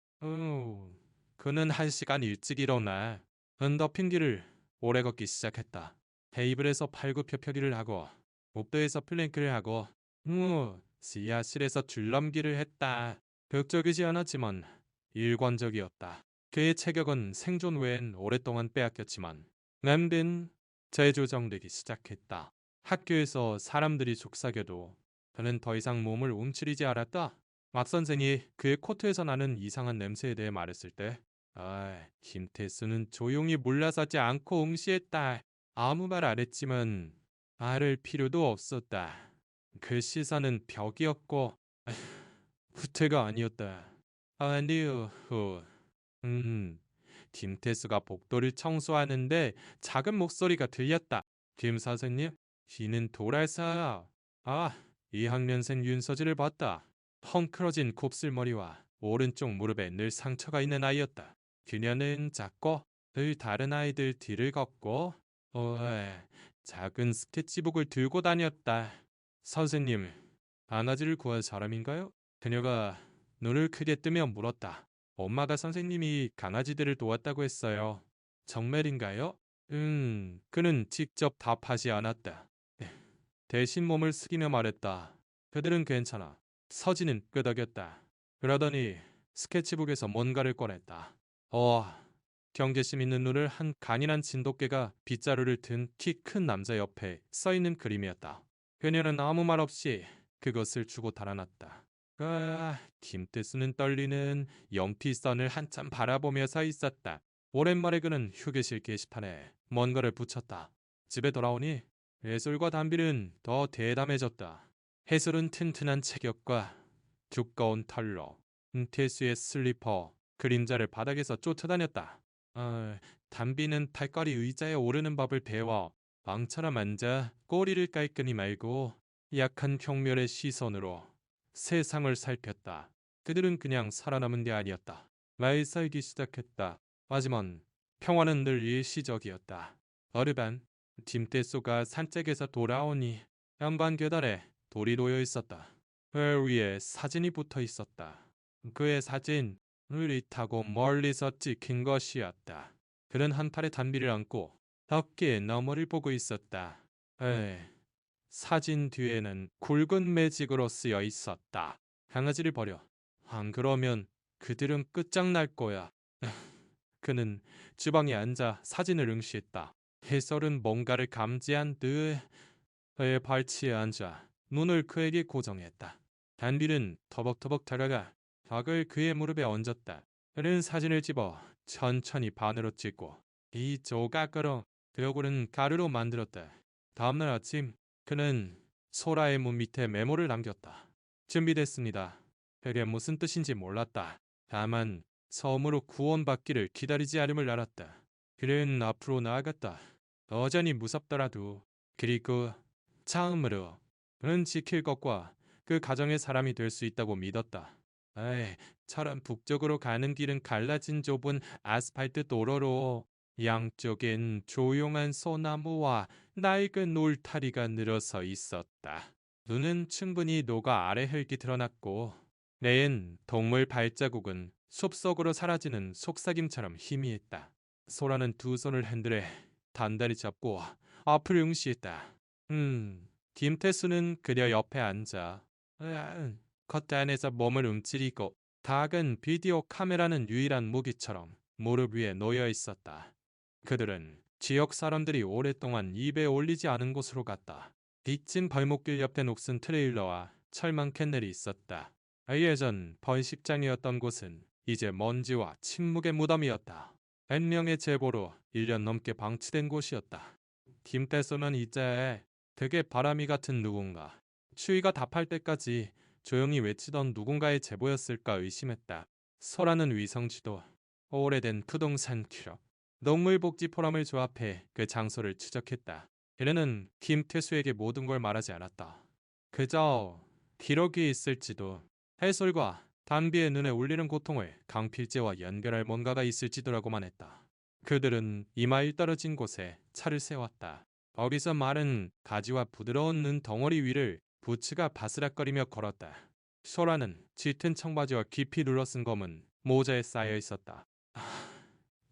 그는 1시간 일찍 일어나 덮인 길을 오래 걷기 시작했다. 테이블에서 팔굽혀펴기를 하고 목도에서 플랭크를 하고 지하실에서 줄넘기를 했다. 벽적이지 않았지만 일관적이었다. 그의 체격은 생존 외엔 오랫동안 빼앗겼지만 남된 재조정되기 시작했다. 학교에서 사람들이 속삭여도 그는 더 이상 몸을 움츠리지 않았다. 막 선생이 그의 코트에서 나는 이상한 냄새에 대해 말했을 때 김태수는 조용히 물러서지 않고 응시했다. 아무 말 안 했지만 말할 필요도 없었다. 그 시선은 벽이었고 후퇴가 아니었다. 아니요. 김태수가 복도를 청소하는데 작은 목소리가 들렸다. 김 선생님, 귀는 돌아서. 아, 2학년생 윤서진을 봤다. 헝클어진 곱슬머리와 오른쪽 무릎에 늘 상처가 있는 아이였다. 그녀는 작고 늘 다른 아이들 뒤를 걷고 작은 스케치북을 들고 다녔다. 선생님, 바나지를 구할 사람인가요? 그녀가 눈을 크게 뜨며 물었다. 엄마가 선생님이 강아지들을 도왔다고 했어요. 정말인가요? 그는 직접 답하지 않았다. 대신 몸을 숙이며 말했다. 그들은 괜찮아. 서진은 끄덕였다. 그러더니 스케치북에서 뭔가를 꺼냈다. 경계심 있는 눈을 한 간인한 진돗개가 빗자루를 든 키 큰 남자 옆에 써있는 그림이었다. 그녀는 아무 말 없이 그것을 주고 달아났다. 김태수는 떨리는 연필선을 한참 바라보며 서 있었다. 오랜만에 그는 휴게실 게시판에 뭔가를 붙였다. 집에 돌아오니 예술과 단비는 더 대담해졌다. 해술은 튼튼한 체격과 두꺼운 털로 태수의 슬리퍼, 그림자를 바닥에서 쫓아다녔다. 단비는 팔걸이 의자에 오르는 법을 배워 왕처럼 앉아 꼬리를 깔끔히 말고 약한 경멸의 시선으로 세상을 살폈다. 그들은 그냥 살아남은 게 아니었다. 말 살기 시작했다. 하지만 평화는 늘 일시적이었다. 어느 밤 김태수가 산책에서 돌아오니 현관 계단에 돌이 놓여 있었다. 그 위에 사진이 붙어 있었다. 그의 사진, 느릿하고 멀리서 찍힌 것이었다. 그는 한 팔에 단비를 안고 덮개 너머를 보고 있었다. 사진 뒤에는 굵은 매직으로 쓰여 있었다. 강아지를 버려. 안 그러면 그들은 끝장날 거야. 그는 주방에 앉아 사진을 응시했다. 해설은 뭔가를 감지한 듯 그의 발치에 앉아 눈을 그에게 고정했다. 단비는 터벅터벅 다가가 닭을 그의 무릎에 얹었다. 그는 사진을 집어 천천히 반으로 찍고 이 조각으로 벽을 가루로 만들었다. 다음날 아침 그는 소라의 문 밑에 메모를 남겼다. 준비됐습니다. 그게 무슨 뜻인지 몰랐다. 다만 섬으로 구원받기를 기다리지 않음을 알았다. 그는 앞으로 나아갔다. 여전히 무섭더라도 그리고 처음으로 그는 지킬 것과 그 가정의 사람이 될 수 있다고 믿었다. 처럼 북쪽으로 가는 길은 갈라진 좁은 아스팔트 도로로 양쪽엔 조용한 소나무와 낡은 울타리가 늘어서 있었다. 눈은 충분히 녹아 아래 흙이 드러났고 내엔 동물 발자국은 숲속으로 사라지는 속삭임처럼 희미했다. 소라는 두 손을 핸들에 단단히 잡고 앞을 응시했다. 김태수는 그녀 옆에 앉아 겉단에서 몸을 움츠리고 작은 비디오 카메라는 유일한 무기처럼 무릎 위에 놓여 있었다. 그들은 지역 사람들이 오랫동안 입에 올리지 않은 곳으로 갔다. 빚진 발목길 옆에 녹슨 트레일러와 철망 캔넬이 있었다. 예전 번식장이었던 곳은 이제 먼지와 침묵의 무덤이었다. 100명의 제보로 1년 넘게 방치된 곳이었다. 김태수는 이제 되게 바람이 같은 누군가, 추위가 답할 때까지 조용히 외치던 누군가의 제보였을까 의심했다. 소라는 위성지도, 오래된 부동산 기록, 농물복지 포럼을 조합해 그 장소를 추적했다. 그녀는 김태수에게 모든 걸 말하지 않았다. 그저 기록이 있을지도, 해솔과 단비의 눈에 울리는 고통을 강필재와 연결할 뭔가가 있을지도라고만 했다. 그들은 2마일 떨어진 곳에 차를 세웠다. 거기서 마른 가지와 부드러운 눈 덩어리 위를 부츠가 바스락거리며 걸었다. 소라는 짙은 청바지와 깊이 눌러쓴 검은 모자에 쌓여 있었다.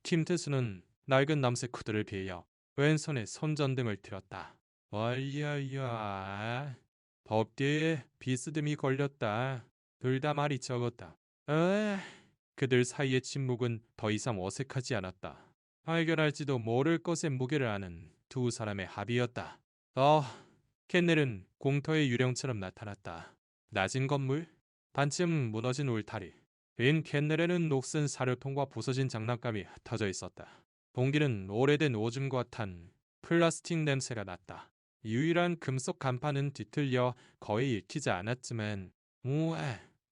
김태수는 낡은 남색 후드를 빌려 왼손에 손전등을 들었다. 월야야, 법계에 비스듬히 걸렸다. 둘 다 말이 적었다. 그들 사이의 침묵은 더 이상 어색하지 않았다. 해결할지도 모를 것의 무게를 아는 두 사람의 합의였다. 캔넬은 공터의 유령처럼 나타났다. 낮은 건물, 반쯤 무너진 울타리, 빈 캔넬에는 녹슨 사료통과 부서진 장난감이 흩어져 있었다. 공기는 오래된 오줌과 탄 플라스틱 냄새가 났다. 유일한 금속 간판은 뒤틀려 거의 읽히지 않았지만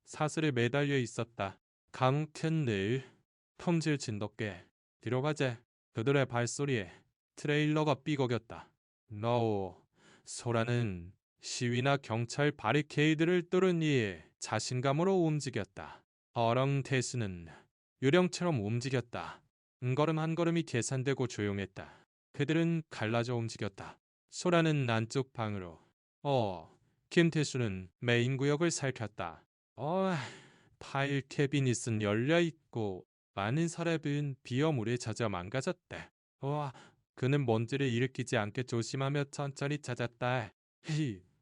사슬에 매달려 있었다. 강 캔넬, 품질 진돗개, 뒤로 가재. 그들의 발소리에 트레일러가 삐걱였다. 노. 소라는 시위나 경찰 바리케이드를 뚫은 이에 자신감으로 움직였다. 어렁대수는 유령처럼 움직였다. 한 걸음 한 걸음이 계산되고 조용했다. 그들은 갈라져 움직였다. 소라는 안쪽 방으로. 김태수는 메인 구역을 살폈다. 파일 캐비닛은 열려있고 많은 서랍은 비어물에 젖어 망가졌대. 그는 먼지를 일으키지 않게 조심하며 천천히 찾았다.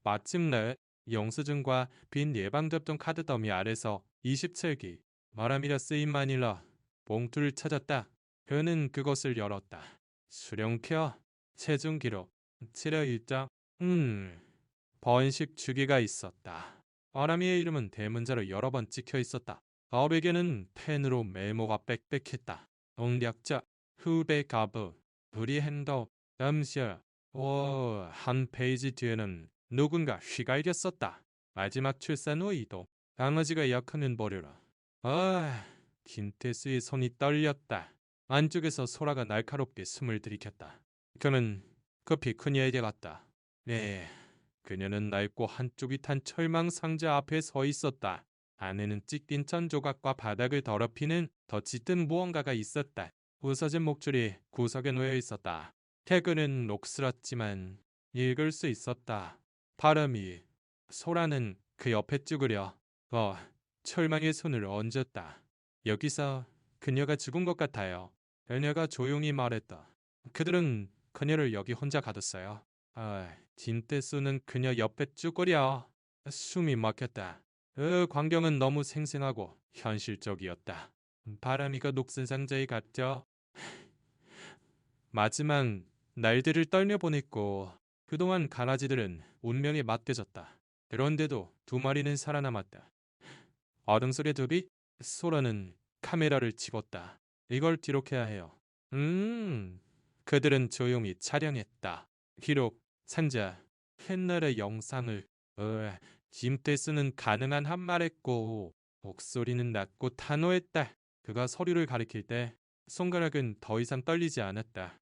마침내 영수증과 빈 예방접종 카드 더미 아래서 27기 마라미라 쓰인 마닐라 봉투를 찾았다. 그는 그것을 열었다. 수령케어 체중 기록 치료 일정 번식 주기가 있었다. 아람이의 이름은 대문자로 여러 번 찍혀 있었다. 어에게는 펜으로 메모가 빽빽했다. 동력자 후배 가부 브리핸더 남시어 한 페이지 뒤에는 누군가 휘갈겼었다. 마지막 출산 후 이동 강아지가 약하는 버려라. 김태수의 손이 떨렸다. 안쪽에서 소라가 날카롭게 숨을 들이켰다. 그는 급히 그녀에게 갔다. 네. 그녀는 낡고 한쪽이 탄 철망 상자 앞에 서 있었다. 안에는 찢긴 천 조각과 바닥을 더럽히는 더 짙은 무언가가 있었다. 부서진 목줄이 구석에 놓여 있었다. 태그는 녹슬었지만 읽을 수 있었다. 바람이. 소라는 그 옆에 쭈그려 철망에 손을 얹었다. 여기서 그녀가 죽은 것 같아요. 그녀가 조용히 말했다. 그들은 그녀를 여기 혼자 가뒀어요. 김태수는 그녀 옆에 쭈그려 숨이 막혔다. 그 광경은 너무 생생하고 현실적이었다. 바람이가 녹슨 상자에 갔죠. 마지막 날들을 떨며 보냈고 그동안 강아지들은 운명에 맡겨졌다. 그런데도 두 마리는 살아남았다. 어등소리 두비 소라는 카메라를 집었다. 이걸 기록해야 해요. 그들은 조용히 촬영했다. 기록 상자 옛날의 영상을 김태수는 가능한 한 말했고 목소리는 낮고 단호했다. 그가 서류를 가리킬 때 손가락은 더 이상 떨리지 않았다.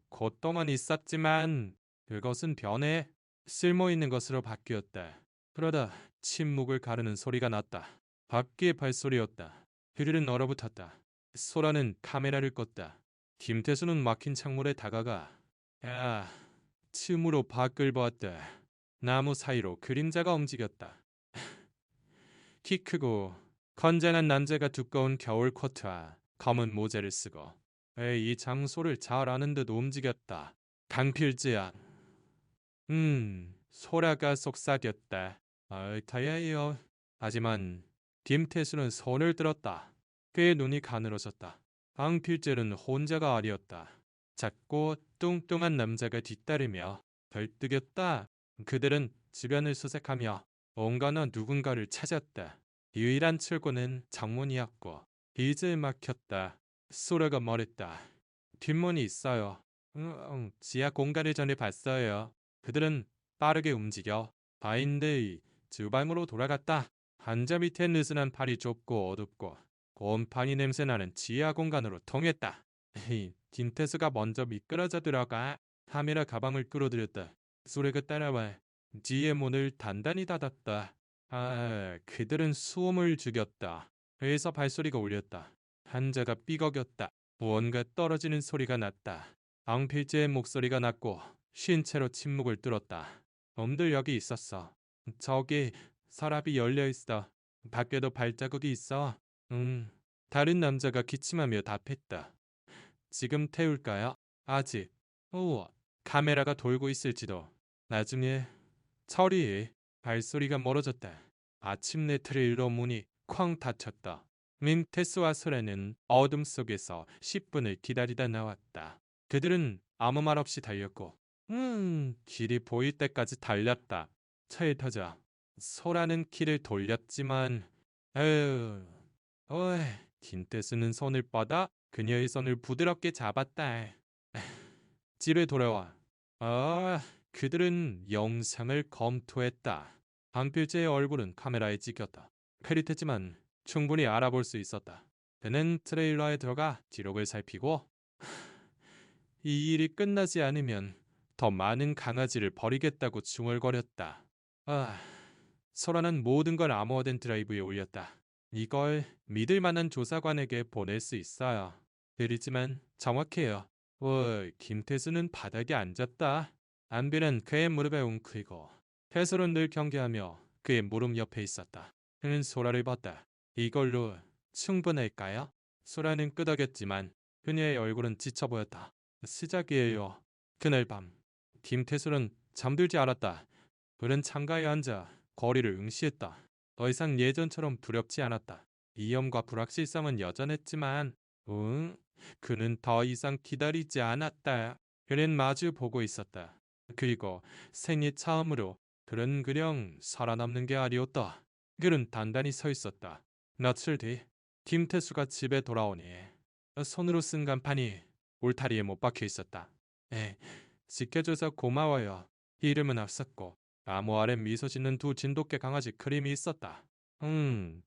곧동안 있었지만 그것은 변해 쓸모있는 것으로 바뀌었다. 그러다 침묵을 가르는 소리가 났다. 밖의 발소리였다. 그들은 얼어붙었다. 소라는 카메라를 껐다. 김태수는 막힌 창문에 다가가 틈으로 밖을 보았다. 나무 사이로 그림자가 움직였다. 키 크고 건장한 남자가 두꺼운 겨울 코트와 검은 모자를 쓰고 이 장소를 잘 아는 듯 움직였다. 강필재야. 소라가 속삭였다. 타야해요. 하지만 김태수는 손을 들었다. 그의 눈이 가늘어졌다. 강필재는 혼자가 아니었다. 작고 뚱뚱한 남자가 뒤따르며 벌뜨겼다. 그들은 주변을 수색하며 뭔가나 누군가를 찾았다. 유일한 출구는 정문이었고 이제 막혔다. 소라가 말했다. 뒷문이 있어요. 지하 공간을 전에 봤어요. 그들은 빠르게 움직여 바인데이 주방으로 돌아갔다. 한자 밑에 느슨한 팔이 좁고 어둡고 곰팡이 냄새나는 지하 공간으로 통했다. 김태수가 먼저 미끄러져 들어가 카메라 가방을 끌어들였다. 소래가 따라와 지의 문을 단단히 닫았다. 그들은 수험을 죽였다. 배에서 발소리가 울렸다. 한자가 삐걱였다. 무언가 떨어지는 소리가 났다. 앙필재의 목소리가 났고 쉰 채로 침묵을 뚫었다. 놈들 여기 있었어. 저기 서랍이 열려있어. 밖에도 발자국이 있어. 다른 남자가 기침하며 답했다. 지금 태울까요? 아직. 카메라가 돌고 있을지도. 나중에 처리해. 발소리가 멀어졌다. 마침내 트레일러 문이 쾅 닫혔다. 민테스와 소라는 어둠 속에서 10분을 기다리다 나왔다. 그들은 아무 말 없이 달렸고 길이 보일 때까지 달렸다. 차에 타자 소라는 키를 돌렸지만 김태수는 손을 뻗어 그녀의 손을 부드럽게 잡았다. 집에 돌아와. 그들은 영상을 검토했다. 방필재의 얼굴은 카메라에 찍혔다. 패릿했지만 충분히 알아볼 수 있었다. 그는 트레일러에 들어가 기록을 살피고 이 일이 끝나지 않으면 더 많은 강아지를 버리겠다고 중얼거렸다. 아, 소라는 모든 걸 암호화된 드라이브에 올렸다. 이걸 믿을 만한 조사관에게 보낼 수 있어요. 느리지만 정확해요. 김태수는 바닥에 앉았다. 안비는 그의 무릎에 웅크리고 태수는 늘 경계하며 그의 무릎 옆에 있었다. 그는 소라를 봤다. 이걸로 충분할까요? 소라는 끄덕였지만 그녀의 얼굴은 지쳐 보였다. 시작이에요. 그날 밤 김태수는 잠들지 않았다. 그는 창가에 앉아 거리를 응시했다. 더 이상 예전처럼 두렵지 않았다. 위험과 불확실성은 여전했지만 그는 더 이상 기다리지 않았다. 그는 마주 보고 있었다. 그리고 생애 처음으로 그는 그냥 살아남는 게 아니었다. 그는 단단히 서 있었다. 며칠 뒤 김태수가 집에 돌아오니 손으로 쓴 간판이 울타리에 못 박혀 있었다. 지켜줘서 고마워요. 이름은 없었고 암호 아래 미소 짓는 두 진돗개 강아지 그림이 있었다.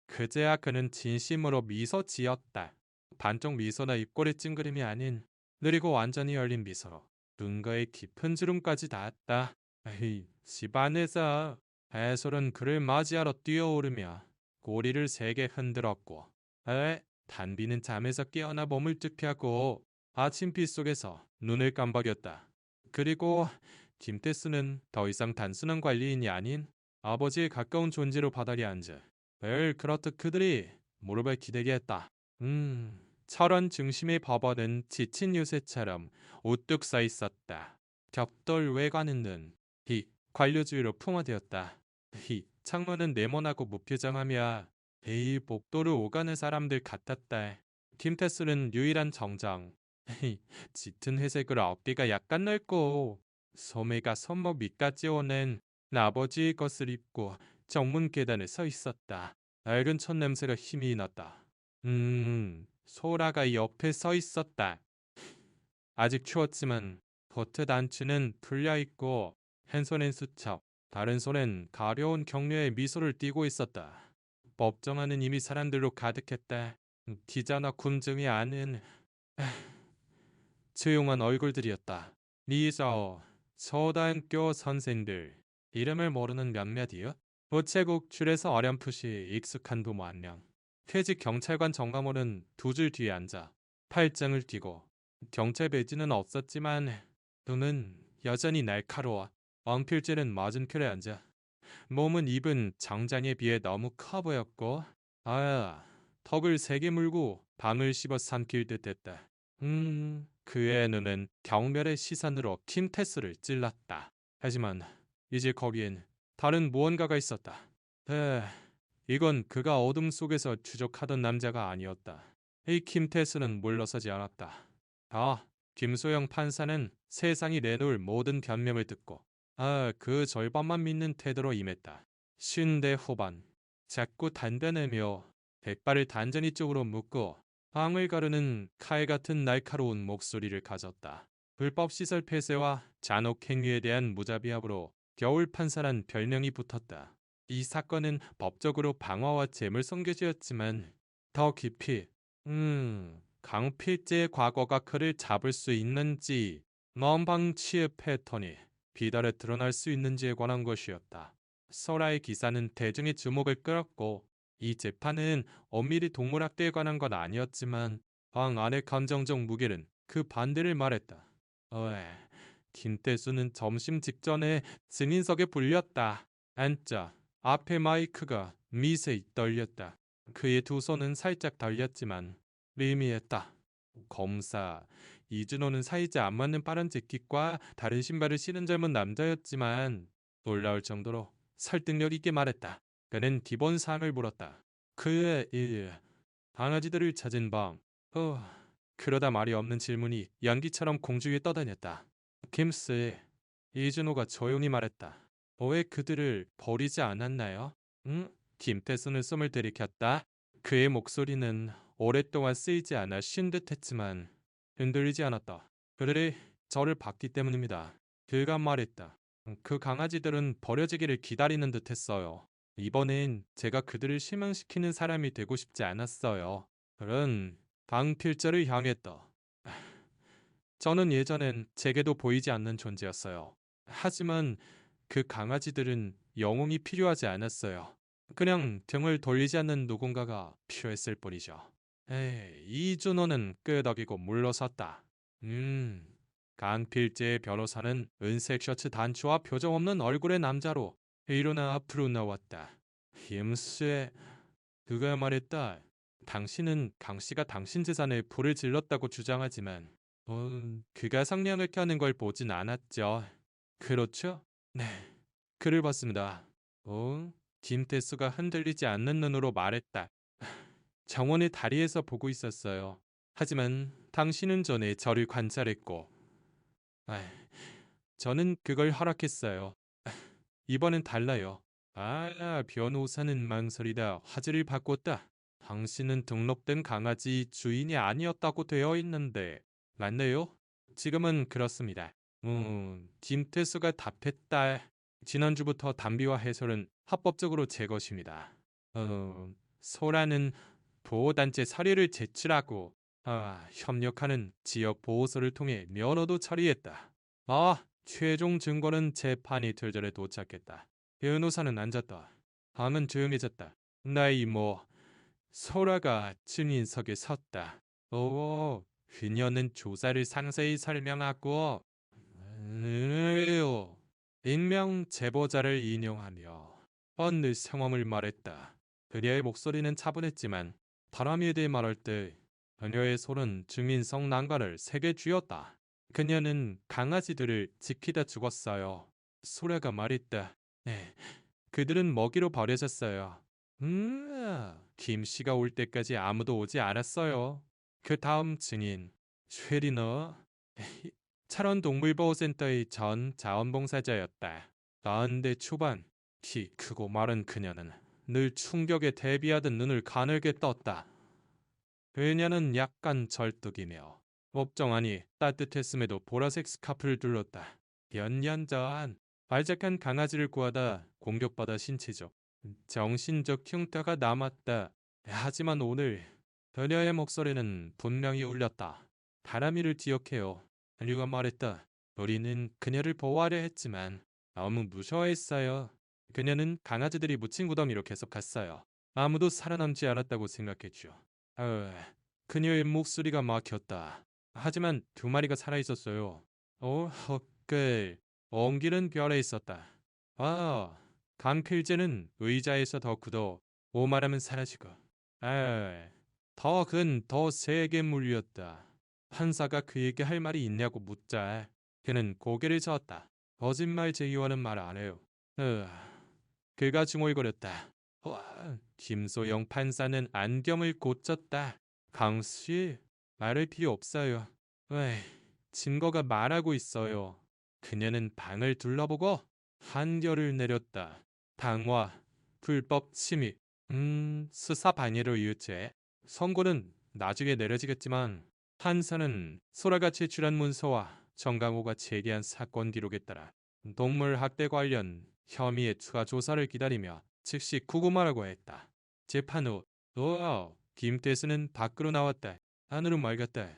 그제야 그는 진심으로 미소 지었다. 반쪽 미소나 입꼬리 찡그림이 아닌 느리고 완전히 열린 미소로 눈가에 깊은 주름까지 닿았다. 집 안에서 해솔은 그를 맞이하러 뛰어오르며 꼬리를 세게 흔들었고 단비는 잠에서 깨어나 몸을 뚝피하고 아침빛 속에서 눈을 깜박였다. 그리고 김태수는 더 이상 단순한 관리인이 아닌 아버지에 가까운 존재로 바닥에 앉아 매일 그렇듯 그들이 무릎을 기대게 했다. 철원 중심의 법원은 지친 요새처럼 우뚝 서 있었다. 벽돌 외관은 이 관료주의로 풍화되었다. 이 창문은 네모나고 무표정하며 이 복도를 오가는 사람들 같았다. 김태수는 유일한 정정. 짙은 회색으로 어깨가 약간 넓고 소매가 손목 밑까지 오는 아버지의 것을 입고 정문 계단에 서 있었다. 낡은 첫 냄새가 힘이 났다. 소라가 옆에 서 있었다. 아직 추웠지만 겉의 단추는 풀려 있고 한 손엔 수첩, 다른 손엔 가려운 격려의 미소를 띠고 있었다. 법정안은 이미 사람들로 가득했다. 기자나 군중이 아는 조용한 얼굴들이었다. 리저, 초등학교 선생들, 이름을 모르는 몇몇이요? 우체국 줄에서 어렴풋이 익숙한 부모 한 명. 퇴직 경찰관 정감호는 두 줄 뒤에 앉아 팔짱을 끼고 경찰 배지는 없었지만 눈은 여전히 날카로워. 엉필지는 맞은편에 앉아 몸은 입은 정장에 비해 너무 커 보였고 턱을 세게 물고 밤을 씹어 삼킬 듯했다. 그의 눈은 경멸의 시선으로 김태수를 찔렀다. 하지만 이제 거기엔 다른 무언가가 있었다. 이건 그가 어둠 속에서 추적하던 남자가 아니었다. 이 김태수는 물러서지 않았다. 김소영 판사는 세상이 내놓을 모든 변명을 듣고 그 절반만 믿는 태도로 임했다. 50대 후반, 작고 단단하며 백발을 단전이 쪽으로 묶고 방을 가르는 칼 같은 날카로운 목소리를 가졌다. 불법 시설 폐쇄와 잔혹 행위에 대한 무자비함으로 겨울 판사란 별명이 붙었다. 이 사건은 법적으로 방화와 재물손괴죄였지만 더 깊이 강필재의 과거가 그를 잡을 수 있는지 넘방치의 패턴이 비달에 드러날 수 있는지에 관한 것이었다. 소라의 기사는 대중의 주목을 끌었고 이 재판은 엄밀히 동물학대에 관한 건 아니었지만 방 안의 감정적 무게는 그 반대를 말했다. 김태수는 점심 직전에 증인석에 불렸다. 앉자 앞에 마이크가 미세히 떨렸다. 그의 두 손은 살짝 달렸지만 미미했다. 검사 이준호는 사이즈 안 맞는 빠른 재킷과 다른 신발을 신은 젊은 남자였지만 놀라울 정도로 설득력 있게 말했다. 그는 기본 사항을 물었다. 그의 강아지들을 찾은 방. 그러다 말이 없는 질문이 연기처럼 공주 위에 떠다녔다. 김씨, 이준호가 조용히 말했다. 왜 그들을 버리지 않았나요? 김태수는 숨을 들이켰다. 그의 목소리는 오랫동안 쓰이지 않아 쉰 듯했지만 흔들리지 않았다. 그들이 저를 봤기 때문입니다. 그가 말했다. 그 강아지들은 버려지기를 기다리는 듯했어요. 이번엔 제가 그들을 실망시키는 사람이 되고 싶지 않았어요. 그런 강필자를 향했다. 저는 예전엔 제게도 보이지 않는 존재였어요. 하지만 그 강아지들은 영웅이 필요하지 않았어요. 그냥 등을 돌리지 않는 누군가가 필요했을 뿐이죠. 이준호는 끄덕이고 물러섰다. 강필재의 변호사는 은색 셔츠 단추와 표정 없는 얼굴의 남자로 일어나 앞으로 나왔다. 힘쎄, 그가 말했다. 당신은 강씨가 당신 재산에 불을 질렀다고 주장하지만 그가 상냥을 켜는 걸 보진 않았죠. 그렇죠? 네, 그를 봤습니다. 김태수가 흔들리지 않는 눈으로 말했다. 정원의 다리에서 보고 있었어요. 하지만 당신은 전에 저를 관찰했고, 아, 저는 그걸 허락했어요. 이번엔 달라요. 변호사는 망설이다 화제를 바꿨다. 당신은 등록된 강아지 주인이 아니었다고 되어 있는데, 맞네요? 지금은 그렇습니다. 김태수가 답했다. 지난주부터 담비와 해설은 합법적으로 제 것입니다. 소라는 보호단체 서류를 제출하고 협력하는 지역 보호소를 통해 면허도 처리했다. 최종 증거는 재판이 될 전에 도착했다. 변호사는 앉았다. 밤은 조용해졌다. 나의 이모 소라가 증인석에 섰다. 그녀는 조사를 상세히 설명하고 익명 제보자를 인용하며 어느 상황을 말했다. 그녀의 목소리는 차분했지만 바람에 대해 말할 때 그녀의 손은 증인석 난간을 세게 쥐었다. 그녀는 강아지들을 지키다 죽었어요. 소라가 말했다. 네, 그들은 먹이로 버려졌어요. 김씨가 올 때까지 아무도 오지 않았어요. 그 다음 증인 쉐리너 철원동물보호센터의 전 자원봉사자였다. 40대 초반, 키 크고 마른 그녀는 늘 충격에 대비하듯 눈을 가늘게 떴다. 그녀는 약간 절뚝이며 법정안이 따뜻했음에도 보라색 스카프를 둘렀다. 몇 년 전 발작한 강아지를 구하다 공격받아 신체적, 정신적 흉터가 남았다. 하지만 오늘 그녀의 목소리는 분명히 울렸다. 다람이를 기억해요. 그녀가 말했다. 우리는 그녀를 보호하려 했지만 너무 무서워했어요. 그녀는 강아지들이 묻힌 구덩이로 계속 갔어요. 아무도 살아남지 않았다고 생각했죠. 그녀의 목소리가 막혔다. 하지만 두 마리가 살아있었어요. 헛글. 옹기는 별에 있었다. 강필재는 의자에서 더 굳어 오말하면 사라지고. 더 큰 더 세게 물렸다. 판사가 그에게 할 말이 있냐고 묻자 그는 고개를 저었다. 거짓말 제의원은 말 안 해요. 그가 중얼거렸다. 김소영 판사는 안경을 고쳤다. 강씨, 말할 필요 없어요. 증거가 말하고 있어요. 그녀는 방을 둘러보고 한결을 내렸다. 방화, 불법 침입, 수사 방해로 유죄. 선고는 나중에 내려지겠지만 판사는 소라가 제출한 문서와 정강호가 제기한 사건 기록에 따라 동물 학대 관련 혐의의 추가 조사를 기다리며 즉시 구금하라고 했다. 재판 후 김태수는 밖으로 나왔다. 하늘은 맑았다.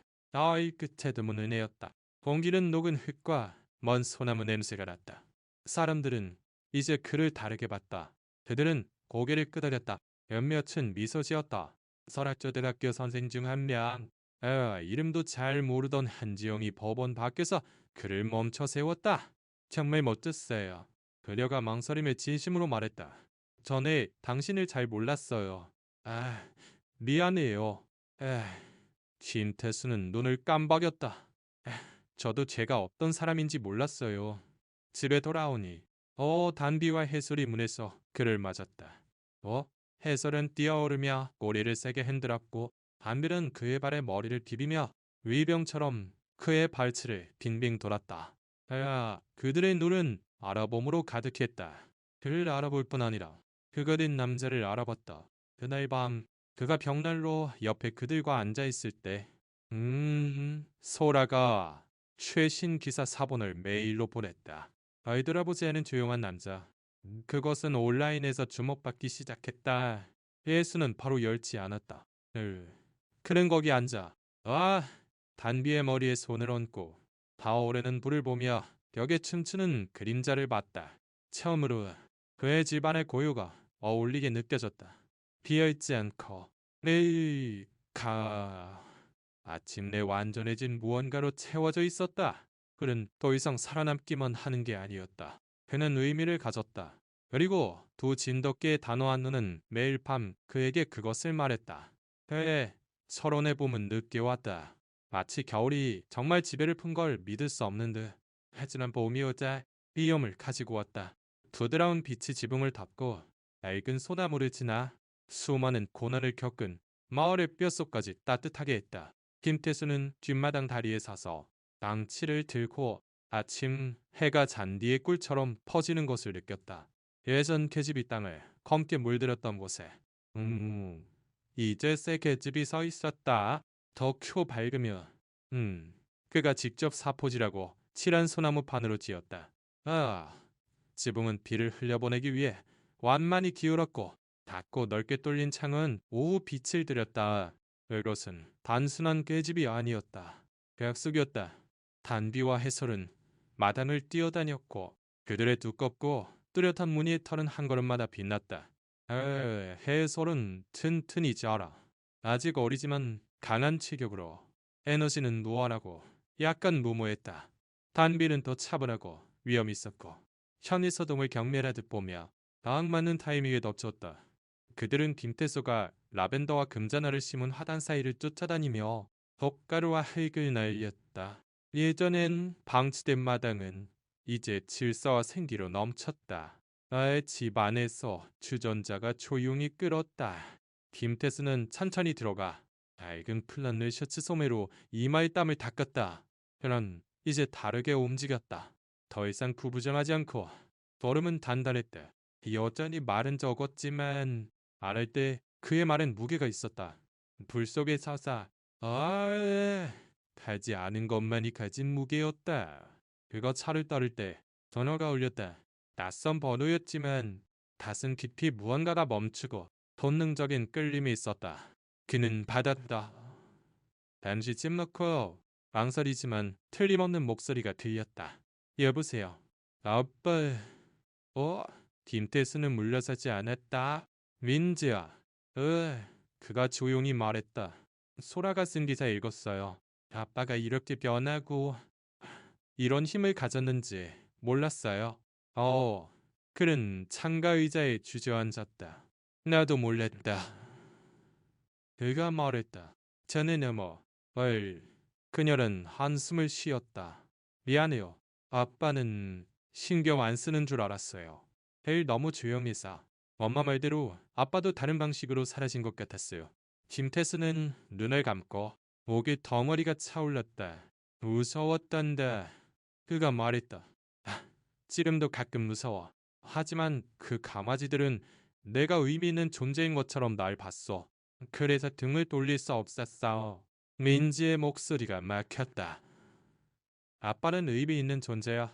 이 끝에 드문 은혜였다. 공기는 녹은 흙과 먼 소나무 냄새가 났다. 사람들은 이제 그를 다르게 봤다. 그들은 고개를 끄덕였다. 몇몇은 미소 지었다. 설악저대학교 선생 중 한 명, 이름도 잘 모르던 한지영이 법원 밖에서 그를 멈춰 세웠다. 정말 멋졌어요. 그녀가 망설임에 진심으로 말했다. 전에 당신을 잘 몰랐어요. 미안해요. 김태수는 눈을 깜박였다. 저도 제가 어떤 사람인지 몰랐어요. 집에 돌아오니 단비와 해솔이 문에서 그를 맞았다. 해솔은 뛰어오르며 꼬리를 세게 흔들었고 단비는 그의 발에 머리를 디비며 위병처럼 그의 발치를 빙빙 돌았다. 그들의 눈은 알아봄으로 가득했다. 그를 알아볼 뿐 아니라 그거린 남자를 알아봤다. 그날 밤 그가 벽난로 옆에 그들과 앉아있을 때 소라가 최신 기사 사본을 메일로 보냈다. 알돌아보지 않은 조용한 남자. 그것은 온라인에서 주목받기 시작했다. 예수는 바로 열지 않았다. 그는 거기 앉아. 단비의 머리에 손을 얹고 타오르는 불을 보며 벽에 춤추는 그림자를 봤다. 처음으로 그의 집안의 고요가 어울리게 느껴졌다. 비어있지 않고 가 아침내 완전해진 무언가로 채워져 있었다. 그는 더 이상 살아남기만 하는 게 아니었다. 그는 의미를 가졌다. 그리고 두 진돗개의 단호한 눈은 매일 밤 그에게 그것을 말했다. 그의 서론의 봄은 늦게 왔다. 마치 겨울이 정말 지배를 푼 걸 믿을 수 없는 듯. 하지만 봄이 오자 비염을 가지고 왔다. 부드러운 빛이 지붕을 덮고 낡은 소나무를 지나 수많은 고난을 겪은 마을의 뼛속까지 따뜻하게 했다. 김태수는 뒷마당 다리에 서서 망치를 들고 아침 해가 잔디의 꿀처럼 퍼지는 것을 느꼈다. 예전 계집이 땅을 검게 물들였던 곳에 이제 새 계집이 서 있었다. 더 밝으며 그가 직접 사포질하고 칠한 소나무 판으로 지었다. 지붕은 비를 흘려보내기 위해 완만히 기울었고 닫고 넓게 뚫린 창은 오후 빛을 들였다. 그것은 단순한 꾀집이 아니었다. 약속이었다. 단비와 해솔은 마당을 뛰어다녔고 그들의 두껍고 뚜렷한 무늬의 털은 한 걸음마다 빛났다. 해솔은 튼튼히 자라. 아직 어리지만 강한 체격으로 에너지는 무한하고 약간 무모했다. 단비는 더 차분하고 위험 있었고 현이서동을 경멸하듯 보며 딱 맞는 타이밍에 덮쳤다. 그들은 김태수가 라벤더와 금자나를 심은 화단 사이를 쫓아다니며 돛가루와 흙을 날렸다. 예전엔 방치된 마당은 이제 질서와 생기로 넘쳤다. 나의 집 안에서 주전자가 조용히 끓었다. 김태수는 천천히 들어가 낡은 플란을 셔츠 소매로 이마의 땀을 닦았다. 그는 이제 다르게 움직였다. 더 이상 구부정하지 않고 걸음은 단단했다. 여전히 말은 적었지만 말할 때 그의 말엔 무게가 있었다. 불 속에 서사 가지 않은 것만이 가진 무게였다. 그가 차를 따를 때 전화가 울렸다. 낯선 번호였지만 가슴 깊이 무언가가 멈추고 본능적인 끌림이 있었다. 그는 받았다. 잠시 찜놓고 망설이지만 틀림없는 목소리가 들렸다. 여보세요. 아빠. 김태수는 물러서지 않았다. 민지야. 그가 조용히 말했다. 소라가 쓴 기사 읽었어요. 아빠가 이렇게 변하고 이런 힘을 가졌는지 몰랐어요. 그는 창가 의자에 주저앉았다. 나도 몰랐다. 그가 말했다. 저는 그녀는 한숨을 쉬었다. 미안해요. 아빠는 신경 안 쓰는 줄 알았어요. 매일 너무 조용해서 엄마 말대로 아빠도 다른 방식으로 사라진 것 같았어요. 김태수는 눈을 감고 목에 덩어리가 차올랐다. 무서웠단다. 그가 말했다. 지금도 가끔 무서워. 하지만 그 강아지들은 내가 의미 있는 존재인 것처럼 날 봤어. 그래서 등을 돌릴 수 없었어. 민지의 목소리가 막혔다. 아빠는 의미 있는 존재야.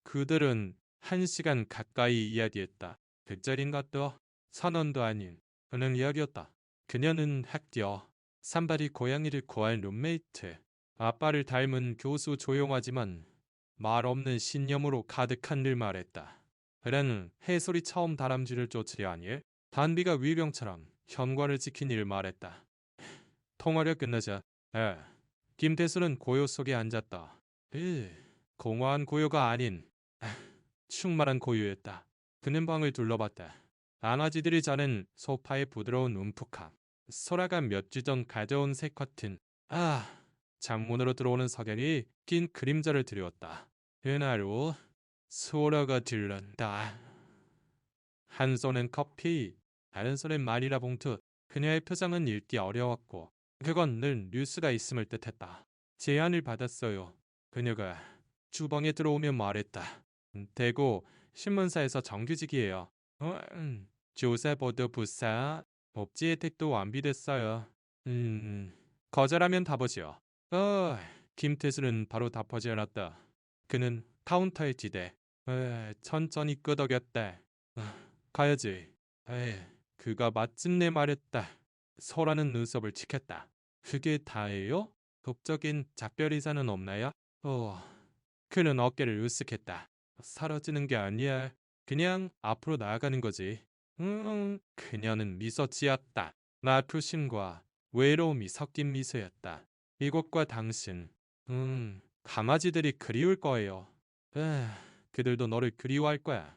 그들은 1시간 가까이 이야기했다. 뱃절인 것도 선언도 아닌 그냥 이야기였다. 그녀는 학교, 산발이 고양이를 구할 룸메이트, 아빠를 닮은 교수 조용하지만 말 없는 신념으로 가득한 일 말했다. 그는 해솔이 처음 다람쥐를 쫓으려 하니 단비가 위병처럼 현관을 지킨 일 말했다. 통화를 끝내자. 김태수는 고요 속에 앉았다. 공허한 고요가 아닌 충만한 고요였다. 그는 방을 둘러봤다. 강아지들이 자는 소파의 부드러운 움푹함. 소라가 몇 주 전 가져온 새 커튼. 창문으로 들어오는 석양이 긴 그림자를 드리웠다. 그날 오후 소라가 들렀다. 한 손엔 커피, 다른 손엔 마니라 봉투. 그녀의 표정은 읽기 어려웠고 그건 늘 뉴스가 있음을 뜻했다. 제안을 받았어요. 그녀가 주방에 들어오며 말했다. 대구 신문사에서 정규직이에요. 조사보도 부사, 복지 혜택도 완비됐어요. 거절하면 답보지요. 김태수는 바로 답하지 않았다. 그는 카운터에 지대. 천천히 끄덕였다. 가야지. 그가 마침내 말했다. 소라는 눈썹을 치켰다. 그게 다예요? 법적인 작별이사는 없나요? 그는 어깨를 으쓱했다. 사라지는 게 아니야. 그냥 앞으로 나아가는 거지. 그녀는 미소 지었다. 나투심과 외로움이 섞인 미소였다. 이곳과 당신, 강아지들이 그리울 거예요. 에, 그들도 너를 그리워할 거야.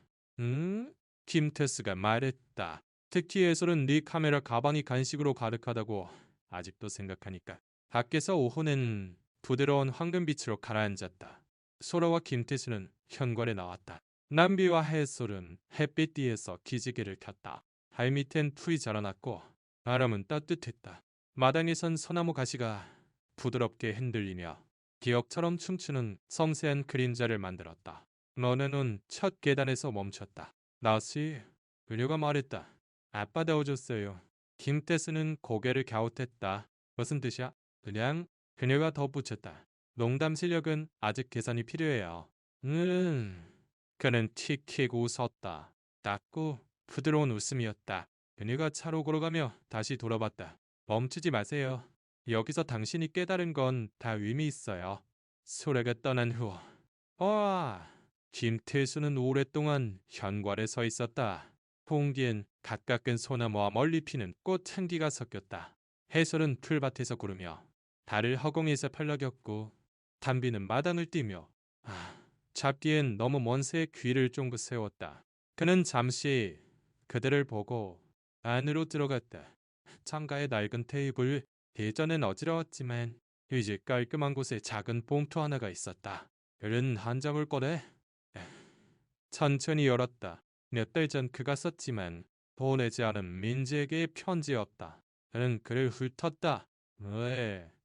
김태수가 말했다. 특히 예솔은 네 카메라 가방이 간식으로 가득하다고 아직도 생각하니까. 밖에서 오후는 부드러운 황금빛으로 가라앉았다. 소라와 김태수는 현관에 나왔다. 남비와 해솔은 햇빛 뒤에서 기지개를 켰다. 발 밑엔 풀이 자라났고 바람은 따뜻했다. 마당에선 소나무 가시가 부드럽게 흔들리며 기억처럼 춤추는 섬세한 그림자를 만들었다. 너네는 첫 계단에서 멈췄다. 나시, 그녀가 말했다. 아빠 넣어줬어요. 김태수는 고개를 갸웃했다. 무슨 뜻이야? 그냥 그녀가 덧붙였다. 농담 실력은 아직 계산이 필요해요. 그는 틱틱 웃었다. 작고 부드러운 웃음이었다. 그녀가 차로 걸어가며 다시 돌아봤다. 멈추지 마세요. 여기서 당신이 깨달은 건 다 의미 있어요. 소래가 떠난 후 김태수는 오랫동안 현관에 서 있었다. 공기엔 가까운 소나무와 멀리 피는 꽃 향기가 섞였다. 해솔은 풀밭에서 구르며 달을 허공에서 펄럭였고 담비는 마당을 뛰며 잡기엔 너무 먼 새에 귀를 쫑긋 세웠다. 그는 잠시 그들을 보고 안으로 들어갔다. 창가의 낡은 테이블, 예전엔 어지러웠지만 이제 깔끔한 곳에 작은 봉투 하나가 있었다. 그는 한 장을 꺼내 천천히 열었다. 몇 달 전 그가 썼지만 보내지 않은 민지에게의 편지였다. 그는 글을 훑었다.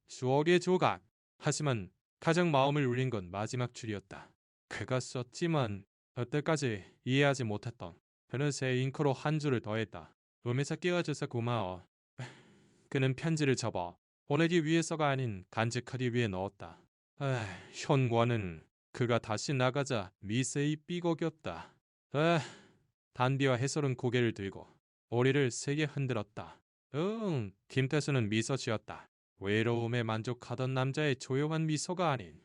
추억의 조각. 하지만 가장 마음을 울린 건 마지막 줄이었다. 그가 썼지만 그때까지 이해하지 못했던. 그는 새 잉크로 한 줄을 더했다. rum에서 끼워줘서 고마워. 그는 편지를 접어 보내기 위해서가 아닌 간직하기 위해 넣었다. 현관은 그가 다시 나가자 미세히 삐걱였다. 단비와 해솔은 고개를 들고 머리를 세게 흔들었다. 김태수는 미소 지었다. 외로움에 만족하던 남자의 조용한 미소가 아닌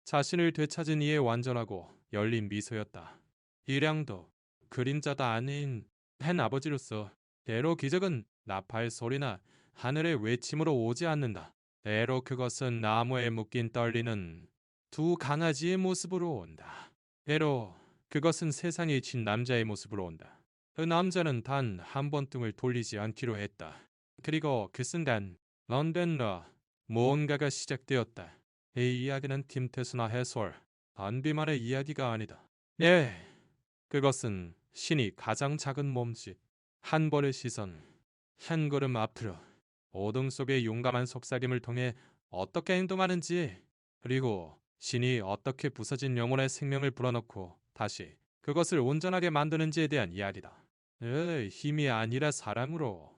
자신을 되찾은 이의 완전하고 열린 미소였다. 일양도 그림자가 아닌 한 아버지로서 때로 기적은 나팔 소리나 하늘의 외침으로 오지 않는다. 때로 그것은 나무에 묶인 떨리는 두 강아지의 모습으로 온다. 때로 그것은 세상에 진 남자의 모습으로 온다. 그 남자는 단 한 번 등을 돌리지 않기로 했다. 그리고 그 순간 런던러 무언가가 시작되었다. 이 이야기는 김태수나 해솔, 단비만의 이야기가 아니다. 그것은 신이 가장 작은 몸짓, 한 벌의 시선, 한 걸음 앞으로 어둠 속의 용감한 속삭임을 통해 어떻게 행동하는지, 그리고 신이 어떻게 부서진 영혼의 생명을 불어넣고 다시 그것을 온전하게 만드는지에 대한 이야기다. 힘이 아니라 사랑으로.